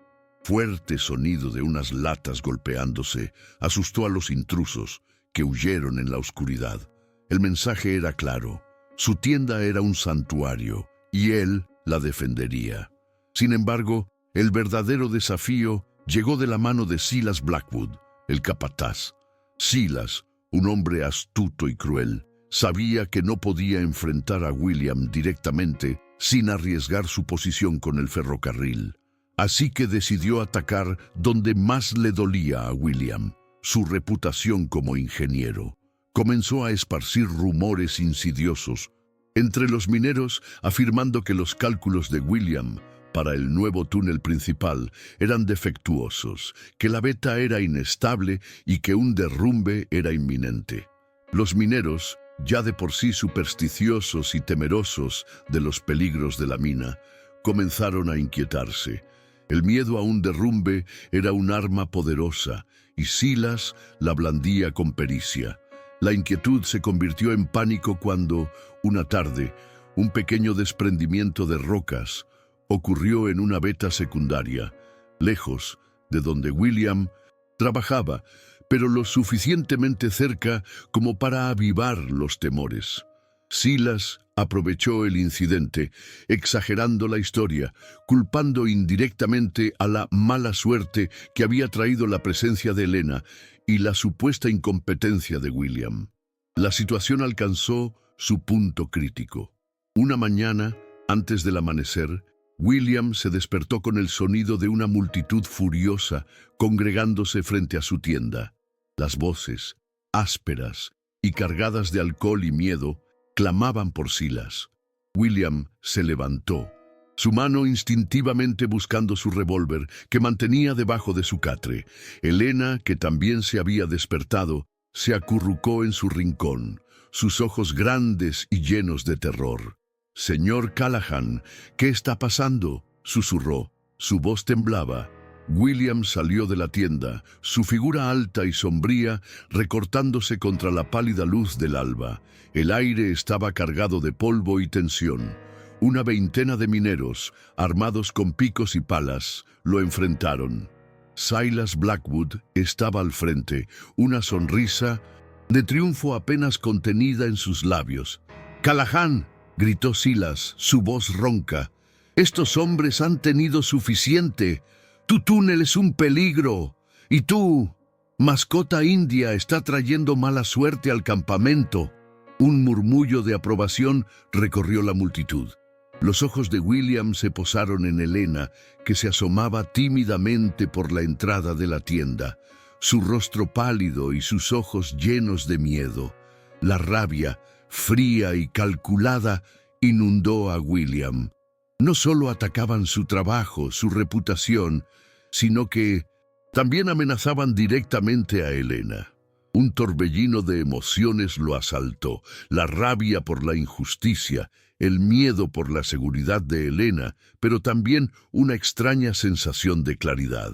fuerte sonido de unas latas golpeándose asustó a los intrusos, que huyeron en la oscuridad. El mensaje era claro: su tienda era un santuario y él la defendería. Sin embargo, el verdadero desafío llegó de la mano de Silas Blackwood, el capataz. Silas, un hombre astuto y cruel, sabía que no podía enfrentar a William directamente sin arriesgar su posición con el ferrocarril. Así que decidió atacar donde más le dolía a William, su reputación como ingeniero. Comenzó a esparcir rumores insidiosos entre los mineros, afirmando que los cálculos de William para el nuevo túnel principal eran defectuosos, que la veta era inestable y que un derrumbe era inminente. Los mineros, ya de por sí supersticiosos y temerosos de los peligros de la mina, comenzaron a inquietarse. El miedo a un derrumbe era un arma poderosa y Silas la blandía con pericia. La inquietud se convirtió en pánico cuando, una tarde, un pequeño desprendimiento de rocas ocurrió en una veta secundaria, lejos de donde William trabajaba, pero lo suficientemente cerca como para avivar los temores. Silas aprovechó el incidente, exagerando la historia, culpando indirectamente a la mala suerte que había traído la presencia de Helena y la supuesta incompetencia de William. La situación alcanzó su punto crítico. Una mañana, antes del amanecer, William se despertó con el sonido de una multitud furiosa congregándose frente a su tienda. Las voces, ásperas y cargadas de alcohol y miedo, clamaban por Silas. William se levantó, su mano instintivamente buscando su revólver que mantenía debajo de su catre. Helena, que también se había despertado, se acurrucó en su rincón, sus ojos grandes y llenos de terror. «Señor Callahan, ¿qué está pasando?», susurró. Su voz temblaba. William salió de la tienda, su figura alta y sombría recortándose contra la pálida luz del alba. El aire estaba cargado de polvo y tensión. Una veintena de mineros, armados con picos y palas, lo enfrentaron. Silas Blackwood estaba al frente, una sonrisa de triunfo apenas contenida en sus labios. «¡Callahan!», gritó Silas, su voz ronca. «Estos hombres han tenido suficiente. Tu túnel es un peligro. Y tú Mascota india está trayendo mala suerte al campamento. Un murmullo de aprobación recorrió la multitud. Los ojos de William se posaron en Helena, que se asomaba tímidamente por la entrada de la tienda, su rostro pálido y sus ojos llenos de miedo. La rabia, fría y calculada, inundó a William. No solo atacaban su trabajo, su reputación, sino que también amenazaban directamente a Helena. Un torbellino de emociones lo asaltó, la rabia por la injusticia, el miedo por la seguridad de Helena, pero también una extraña sensación de claridad.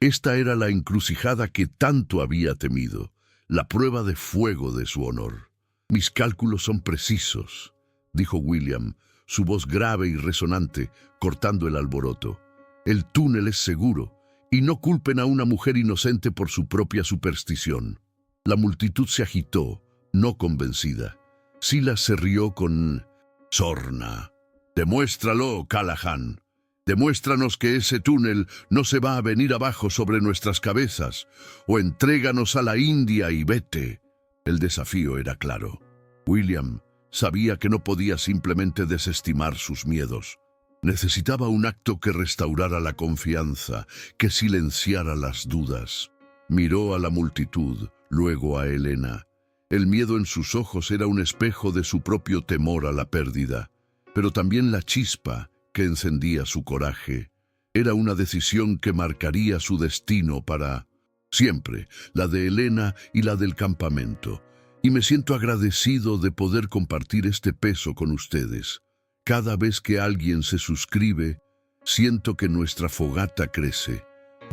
Esta era la encrucijada que tanto había temido, la prueba de fuego de su honor. «Mis cálculos son precisos», dijo William, su voz grave y resonante, cortando el alboroto. «El túnel es seguro, y no culpen a una mujer inocente por su propia superstición». La multitud se agitó, no convencida. Silas se rió con sorna. «Demuéstralo, Callahan. Demuéstranos que ese túnel no se va a venir abajo sobre nuestras cabezas, o entréganos a la India y vete». El desafío era claro. William sabía que no podía simplemente desestimar sus miedos. Necesitaba un acto que restaurara la confianza, que silenciara las dudas. Miró a la multitud, luego a Helena. El miedo en sus ojos era un espejo de su propio temor a la pérdida, pero también la chispa que encendía su coraje. Era una decisión que marcaría su destino para siempre, la de Helena y la del campamento. Y me siento agradecido de poder compartir este peso con ustedes. Cada vez que alguien se suscribe, siento que nuestra fogata crece,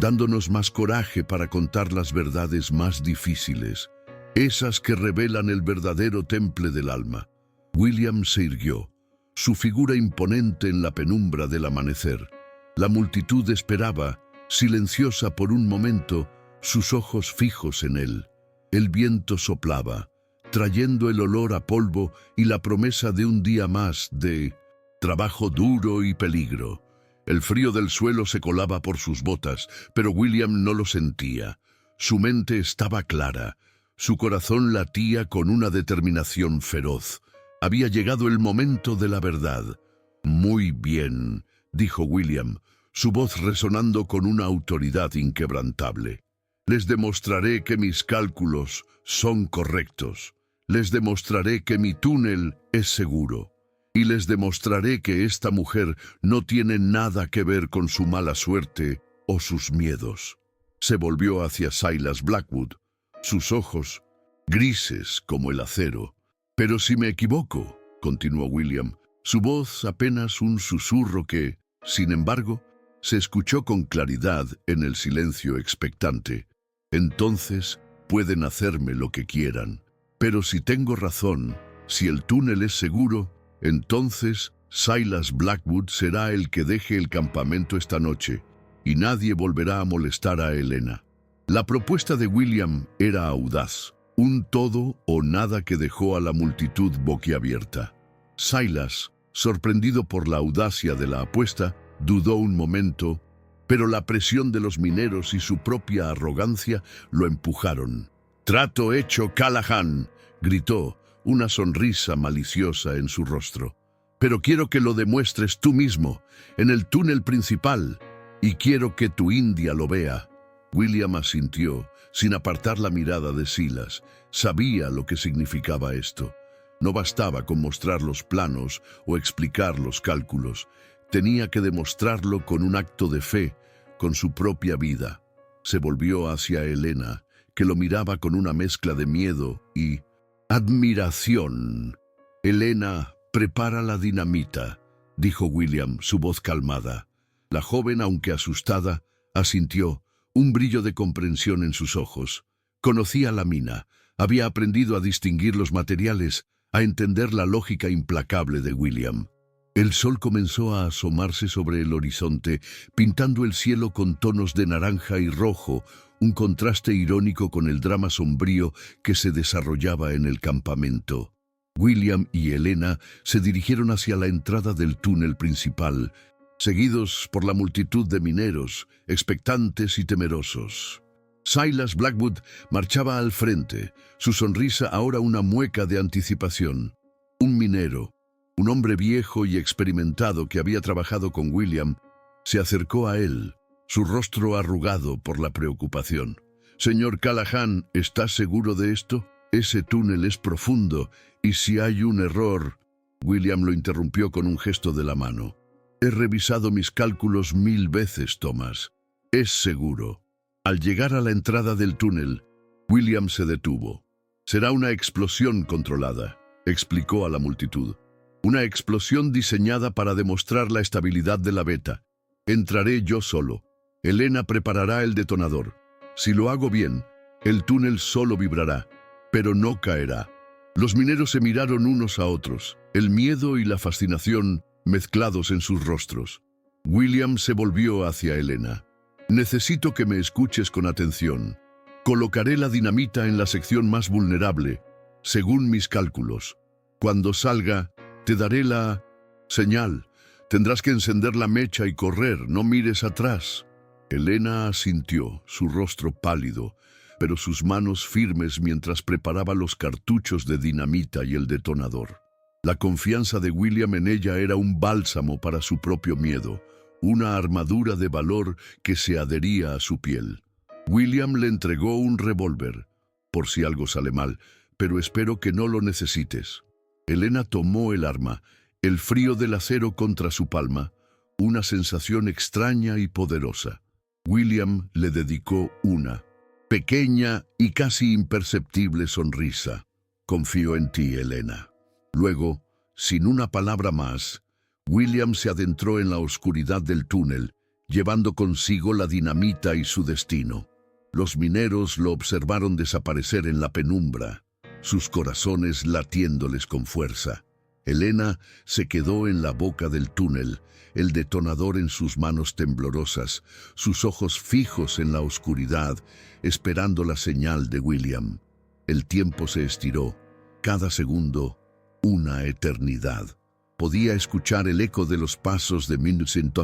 dándonos más coraje para contar las verdades más difíciles, esas que revelan el verdadero temple del alma. William se irguió, su figura imponente en la penumbra del amanecer. La multitud esperaba, silenciosa por un momento, sus ojos fijos en él. El viento soplaba, trayendo el olor a polvo y la promesa de un día más de trabajo duro y peligro. El frío del suelo se colaba por sus botas, pero William no lo sentía. Su mente estaba clara. Su corazón latía con una determinación feroz. Había llegado el momento de la verdad. «Muy bien», dijo William, su voz resonando con una autoridad inquebrantable. «Les demostraré que mis cálculos son correctos. Les demostraré que mi túnel es seguro. Y les demostraré que esta mujer no tiene nada que ver con su mala suerte o sus miedos». Se volvió hacia Silas Blackwood, sus ojos grises como el acero. «Pero si me equivoco», continuó William, su voz apenas un susurro que, sin embargo, se escuchó con claridad en el silencio expectante. «Entonces pueden hacerme lo que quieran. Pero si tengo razón, si el túnel es seguro, entonces Silas Blackwood será el que deje el campamento esta noche, y nadie volverá a molestar a Helena». La propuesta de William era audaz, un todo o nada que dejó a la multitud boquiabierta. Silas, sorprendido por la audacia de la apuesta, dudó un momento, pero la presión de los mineros y su propia arrogancia lo empujaron. «Trato hecho, Callahan», gritó, una sonrisa maliciosa en su rostro. «Pero quiero que lo demuestres tú mismo, en el túnel principal, y quiero que tu India lo vea». William asintió, sin apartar la mirada de Silas. Sabía lo que significaba esto. No bastaba con mostrar los planos o explicar los cálculos. Tenía que demostrarlo con un acto de fe, con su propia vida. Se volvió hacia Helena, que lo miraba con una mezcla de miedo y admiración. «Helena, prepara la dinamita», dijo William, su voz calmada. La joven, aunque asustada, asintió, un brillo de comprensión en sus ojos. Conocía la mina, había aprendido a distinguir los materiales, a entender la lógica implacable de William. El sol comenzó a asomarse sobre el horizonte, pintando el cielo con tonos de naranja y rojo, un contraste irónico con el drama sombrío que se desarrollaba en el campamento. William y Helena se dirigieron hacia la entrada del túnel principal, seguidos por la multitud de mineros, expectantes y temerosos. Silas Blackwood marchaba al frente, su sonrisa ahora una mueca de anticipación. Un minero, un hombre viejo y experimentado que había trabajado con William, se acercó a él, su rostro arrugado por la preocupación. «Señor Callahan, ¿estás seguro de esto? Ese túnel es profundo, y si hay un error...» William lo interrumpió con un gesto de la mano. «He revisado mis cálculos 1000 veces, Thomas. Es seguro». Al llegar a la entrada del túnel, William se detuvo. «Será una explosión controlada», explicó a la multitud. «Una explosión diseñada para demostrar la estabilidad de la beta. Entraré yo solo. Elena preparará el detonador. Si lo hago bien, el túnel solo vibrará, pero no caerá». Los mineros se miraron unos a otros, el miedo y la fascinación mezclados en sus rostros. William se volvió hacia Elena. «Necesito que me escuches con atención. Colocaré la dinamita en la sección más vulnerable, según mis cálculos. Cuando salga, te daré la señal. Tendrás que encender la mecha y correr, no mires atrás». Elena asintió, su rostro pálido, pero sus manos firmes mientras preparaba los cartuchos de dinamita y el detonador. La confianza de William en ella era un bálsamo para su propio miedo, una armadura de valor que se adhería a su piel. William le entregó un revólver. «Por si algo sale mal, pero espero que no lo necesites». Elena tomó el arma, el frío del acero contra su palma, una sensación extraña y poderosa. William le dedicó una pequeña y casi imperceptible sonrisa. «Confío en ti, Elena». Luego, sin una palabra más, William se adentró en la oscuridad del túnel, llevando consigo la dinamita y su destino. Los mineros lo observaron desaparecer en la penumbra, sus corazones latiéndoles con fuerza. Elena se quedó en la boca del túnel, el detonador en sus manos temblorosas, sus ojos fijos en la oscuridad, esperando la señal de William. El tiempo se estiró, cada segundo una eternidad. Podía escuchar el eco de los pasos de Vincent.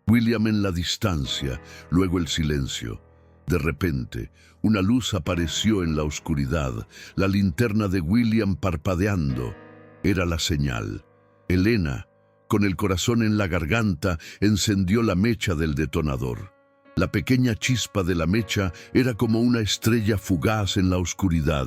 William en la distancia, luego el silencio. De repente, una luz apareció en la oscuridad, la linterna de William parpadeando. Era la señal. Elena, con el corazón en la garganta, encendió la mecha del detonador. La pequeña chispa de la mecha era como una estrella fugaz en la oscuridad,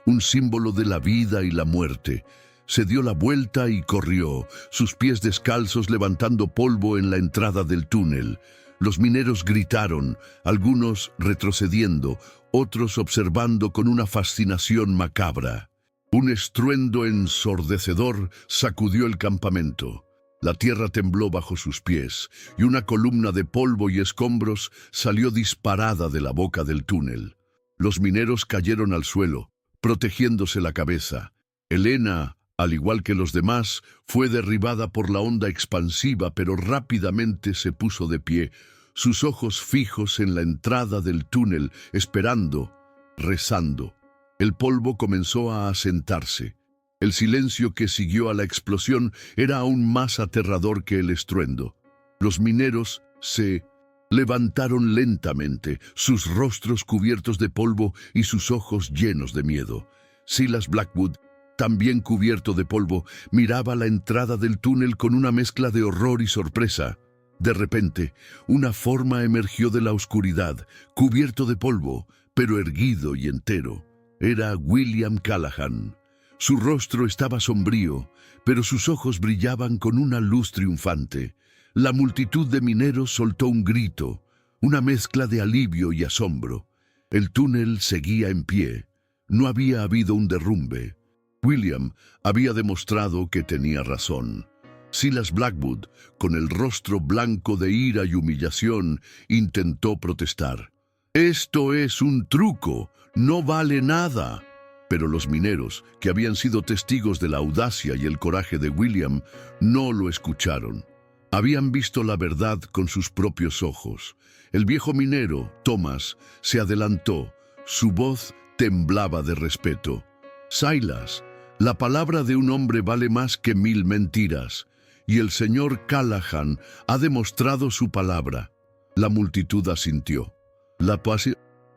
un símbolo de la vida y la muerte. Se dio la vuelta y corrió, sus pies descalzos levantando polvo en la entrada del túnel. Los mineros gritaron, algunos retrocediendo, otros observando con una fascinación macabra. Un estruendo ensordecedor sacudió el campamento. La tierra tembló bajo sus pies, y una columna de polvo y escombros salió disparada de la boca del túnel. Los mineros cayeron al suelo, protegiéndose la cabeza. Elena, al igual que los demás, fue derribada por la onda expansiva, pero rápidamente se puso de pie, sus ojos fijos en la entrada del túnel, esperando, rezando. El polvo comenzó a asentarse. El silencio que siguió a la explosión era aún más aterrador que el estruendo. Los mineros se levantaron lentamente, sus rostros cubiertos de polvo y sus ojos llenos de miedo. Silas Blackwood, también cubierto de polvo, miraba la entrada del túnel con una mezcla de horror y sorpresa. De repente, una forma emergió de la oscuridad, cubierto de polvo, pero erguido y entero. Era William Callahan. Su rostro estaba sombrío, pero sus ojos brillaban con una luz triunfante. La multitud de mineros soltó un grito, una mezcla de alivio y asombro. El túnel seguía en pie. No había habido un derrumbe. William había demostrado que tenía razón. Silas Blackwood, con el rostro blanco de ira y humillación, intentó protestar. «Esto es un truco, no vale nada». Pero los mineros, que habían sido testigos de la audacia y el coraje de William, no lo escucharon. Habían visto la verdad con sus propios ojos. El viejo minero, Thomas, se adelantó. Su voz temblaba de respeto. «Silas, la palabra de un hombre vale más que 1000 mentiras, y el señor Callahan ha demostrado su palabra». La multitud asintió.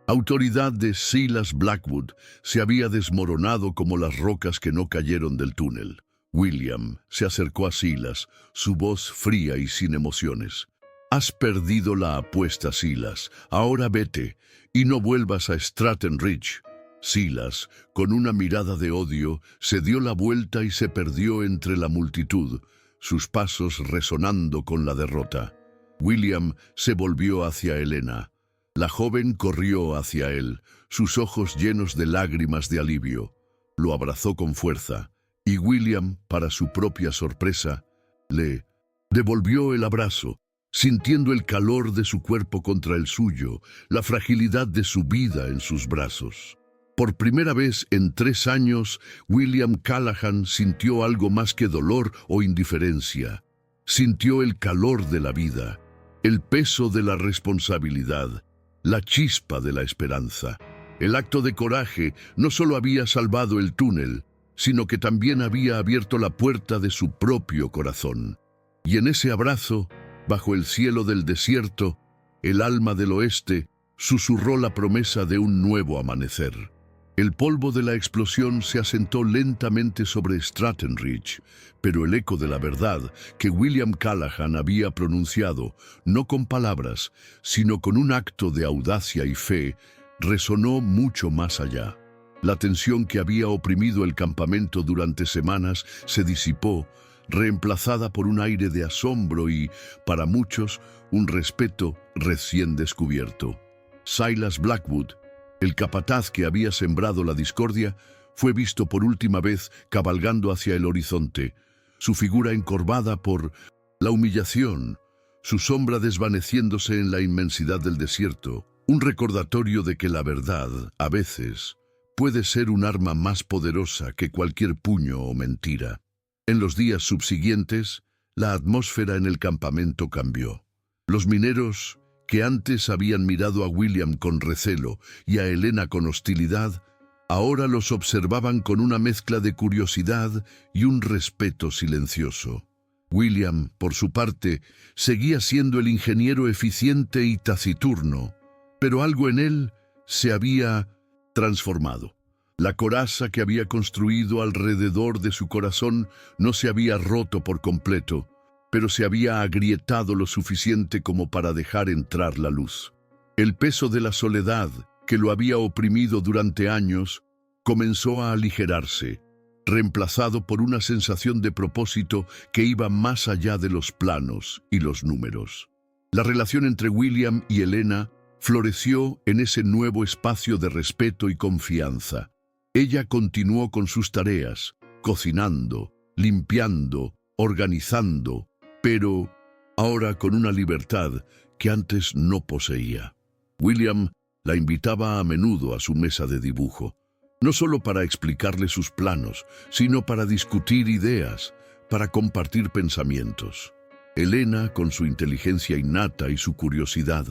autoridad de Silas Blackwood se había desmoronado como las rocas que no cayeron del túnel. William se acercó a Silas, su voz fría y sin emociones. «Has perdido la apuesta, Silas. Ahora vete y no vuelvas a Stratton Ridge». Silas, con una mirada de odio, se dio la vuelta y se perdió entre la multitud, sus pasos resonando con la derrota. William se volvió hacia Helena. La joven corrió hacia él, sus ojos llenos de lágrimas de alivio. Lo abrazó con fuerza, y William, para su propia sorpresa, le devolvió el abrazo, sintiendo el calor de su cuerpo contra el suyo, la fragilidad de su vida en sus brazos. Por primera vez en 3 años, William Callahan sintió algo más que dolor o indiferencia. Sintió el calor de la vida, el peso de la responsabilidad, la chispa de la esperanza. El acto de coraje no solo había salvado el túnel, sino que también había abierto la puerta de su propio corazón. Y en ese abrazo, bajo el cielo del desierto, el alma del oeste susurró la promesa de un nuevo amanecer. El polvo de la explosión se asentó lentamente sobre Stratton Ridge, pero el eco de la verdad que William Callahan había pronunciado, no con palabras, sino con un acto de audacia y fe, resonó mucho más allá. La tensión que había oprimido el campamento durante semanas se disipó, reemplazada por un aire de asombro y, para muchos, un respeto recién descubierto. Silas Blackwood, el capataz que había sembrado la discordia, fue visto por última vez cabalgando hacia el horizonte, su figura encorvada por la humillación, su sombra desvaneciéndose en la inmensidad del desierto, un recordatorio de que la verdad, a veces, puede ser un arma más poderosa que cualquier puño o mentira. En los días subsiguientes, la atmósfera en el campamento cambió. Los mineros, que antes habían mirado a William con recelo y a Helena con hostilidad, ahora los observaban con una mezcla de curiosidad y un respeto silencioso. William, por su parte, seguía siendo el ingeniero eficiente y taciturno, pero algo en él se había transformado. La coraza que había construido alrededor de su corazón no se había roto por completo, pero se había agrietado lo suficiente como para dejar entrar la luz. El peso de la soledad, que lo había oprimido durante años, comenzó a aligerarse, reemplazado por una sensación de propósito que iba más allá de los planos y los números. La relación entre William y Helena floreció en ese nuevo espacio de respeto y confianza. Ella continuó con sus tareas, cocinando, limpiando, organizando, pero ahora con una libertad que antes no poseía. William la invitaba a menudo a su mesa de dibujo, no solo para explicarle sus planos, sino para discutir ideas, para compartir pensamientos. Helena, con su inteligencia innata y su curiosidad,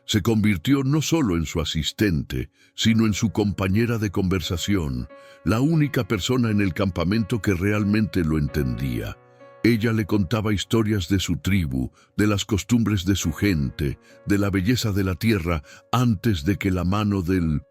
se convirtió no solo en su asistente, sino en su compañera de conversación, la única persona en el campamento que realmente lo entendía. Ella le contaba historias de su tribu, de las costumbres de su gente, de la belleza de la tierra, antes de que la mano del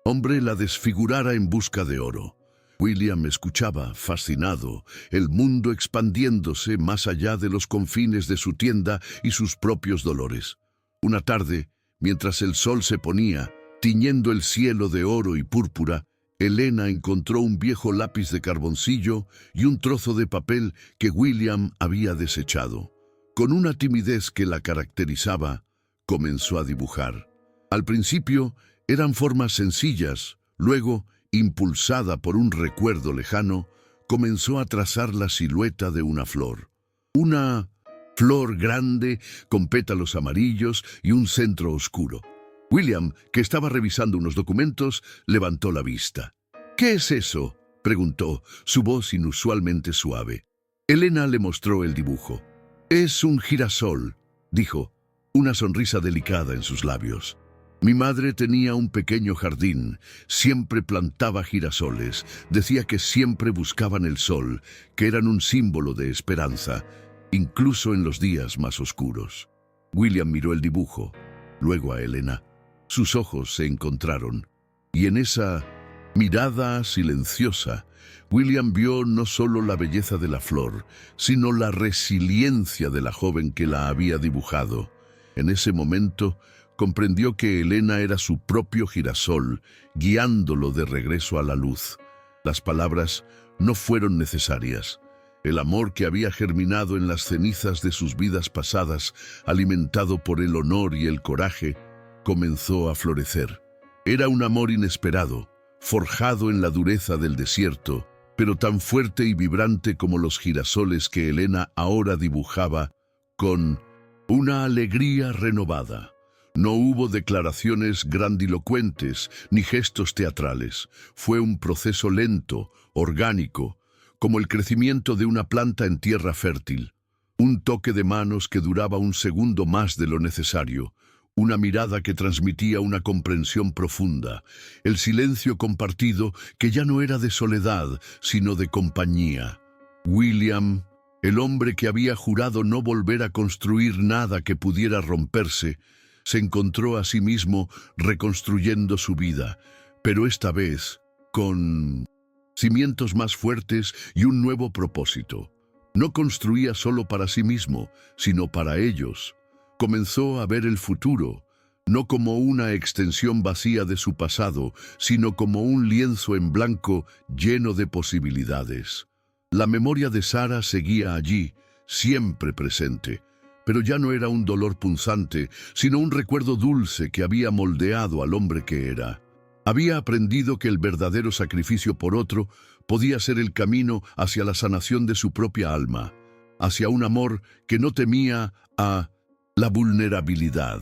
hombre la desfigurara en busca de oro. William escuchaba, fascinado, el mundo expandiéndose más allá de los confines de su tienda y sus propios dolores. Una tarde, mientras el sol se ponía, tiñendo el cielo de oro y púrpura, Helena encontró un viejo lápiz de carboncillo y un trozo de papel que William había desechado. Con una timidez que la caracterizaba, comenzó a dibujar. Al principio eran formas sencillas, luego, impulsada por un recuerdo lejano, comenzó a trazar la silueta de una flor. Una flor grande, con pétalos amarillos y un centro oscuro. William, que estaba revisando unos documentos, levantó la vista. «¿Qué es eso?», preguntó, su voz inusualmente suave. Helena le mostró el dibujo. «Es un girasol», dijo, una sonrisa delicada en sus labios. «Mi madre tenía un pequeño jardín, siempre plantaba girasoles, decía que siempre buscaban el sol, que eran un símbolo de esperanza, incluso en los días más oscuros». William miró el dibujo, luego a Helena. Sus ojos se encontraron, y en esa mirada silenciosa, William vio no solo la belleza de la flor, sino la resiliencia de la joven que la había dibujado. En ese momento, comprendió que Elena era su propio girasol, guiándolo de regreso a la luz. Las palabras no fueron necesarias. El amor que había germinado en las cenizas de sus vidas pasadas, alimentado por el honor y el coraje, comenzó a florecer. Era un amor inesperado, forjado en la dureza del desierto, pero tan fuerte y vibrante como los girasoles que Elena ahora dibujaba con una alegría renovada. No hubo declaraciones grandilocuentes ni gestos teatrales. Fue un proceso lento, orgánico, como el crecimiento de una planta en tierra fértil. Un toque de manos que duraba un segundo más de lo necesario. Una mirada que transmitía una comprensión profunda. El silencio compartido que ya no era de soledad, sino de compañía. William, el hombre que había jurado no volver a construir nada que pudiera romperse, se encontró a sí mismo reconstruyendo su vida, pero esta vez con cimientos más fuertes y un nuevo propósito. No construía solo para sí mismo, sino para ellos. Comenzó a ver el futuro, no como una extensión vacía de su pasado, sino como un lienzo en blanco lleno de posibilidades. La memoria de Sara seguía allí, siempre presente, pero ya no era un dolor punzante, sino un recuerdo dulce que había moldeado al hombre que era. Había aprendido que el verdadero sacrificio por otro podía ser el camino hacia la sanación de su propia alma, hacia un amor que no temía a la vulnerabilidad.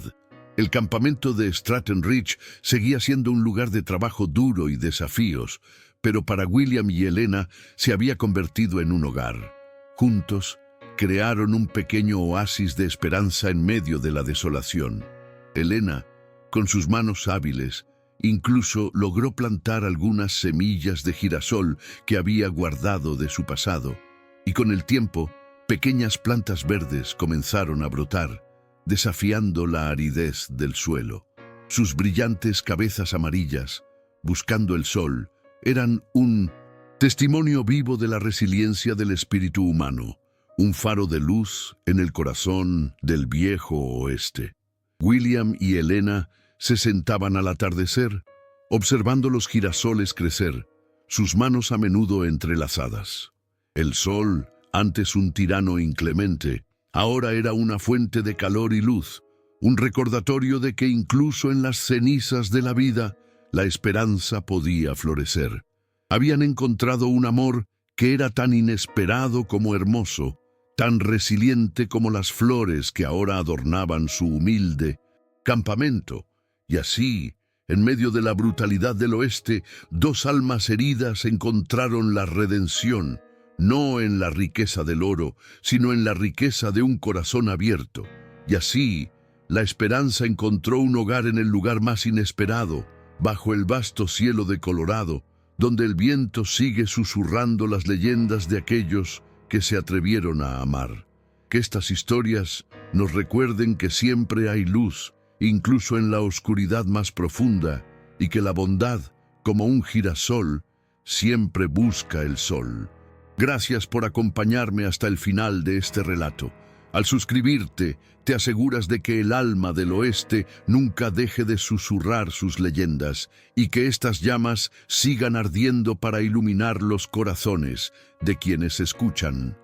El campamento de Stratton Ridge seguía siendo un lugar de trabajo duro y desafíos, pero para William y Elena se había convertido en un hogar. Juntos, crearon un pequeño oasis de esperanza en medio de la desolación. Elena, con sus manos hábiles, incluso logró plantar algunas semillas de girasol que había guardado de su pasado, y con el tiempo, pequeñas plantas verdes comenzaron a brotar, desafiando la aridez del suelo. Sus brillantes cabezas amarillas, buscando el sol, eran un testimonio vivo de la resiliencia del espíritu humano, un faro de luz en el corazón del viejo oeste. William y Elena se sentaban al atardecer, observando los girasoles crecer, sus manos a menudo entrelazadas. El sol, antes un tirano inclemente, ahora era una fuente de calor y luz, un recordatorio de que incluso en las cenizas de la vida, la esperanza podía florecer. Habían encontrado un amor que era tan inesperado como hermoso, tan resiliente como las flores que ahora adornaban su humilde campamento. Y así, en medio de la brutalidad del oeste, dos almas heridas encontraron la redención, no en la riqueza del oro, sino en la riqueza de un corazón abierto. Y así, la esperanza encontró un hogar en el lugar más inesperado, bajo el vasto cielo de Colorado, donde el viento sigue susurrando las leyendas de aquellos que se atrevieron a amar. Que estas historias nos recuerden que siempre hay luz, incluso en la oscuridad más profunda, y que la bondad, como un girasol, siempre busca el sol. Gracias por acompañarme hasta el final de este relato. Al suscribirte, te aseguras de que el alma del oeste nunca deje de susurrar sus leyendas y que estas llamas sigan ardiendo para iluminar los corazones de quienes escuchan.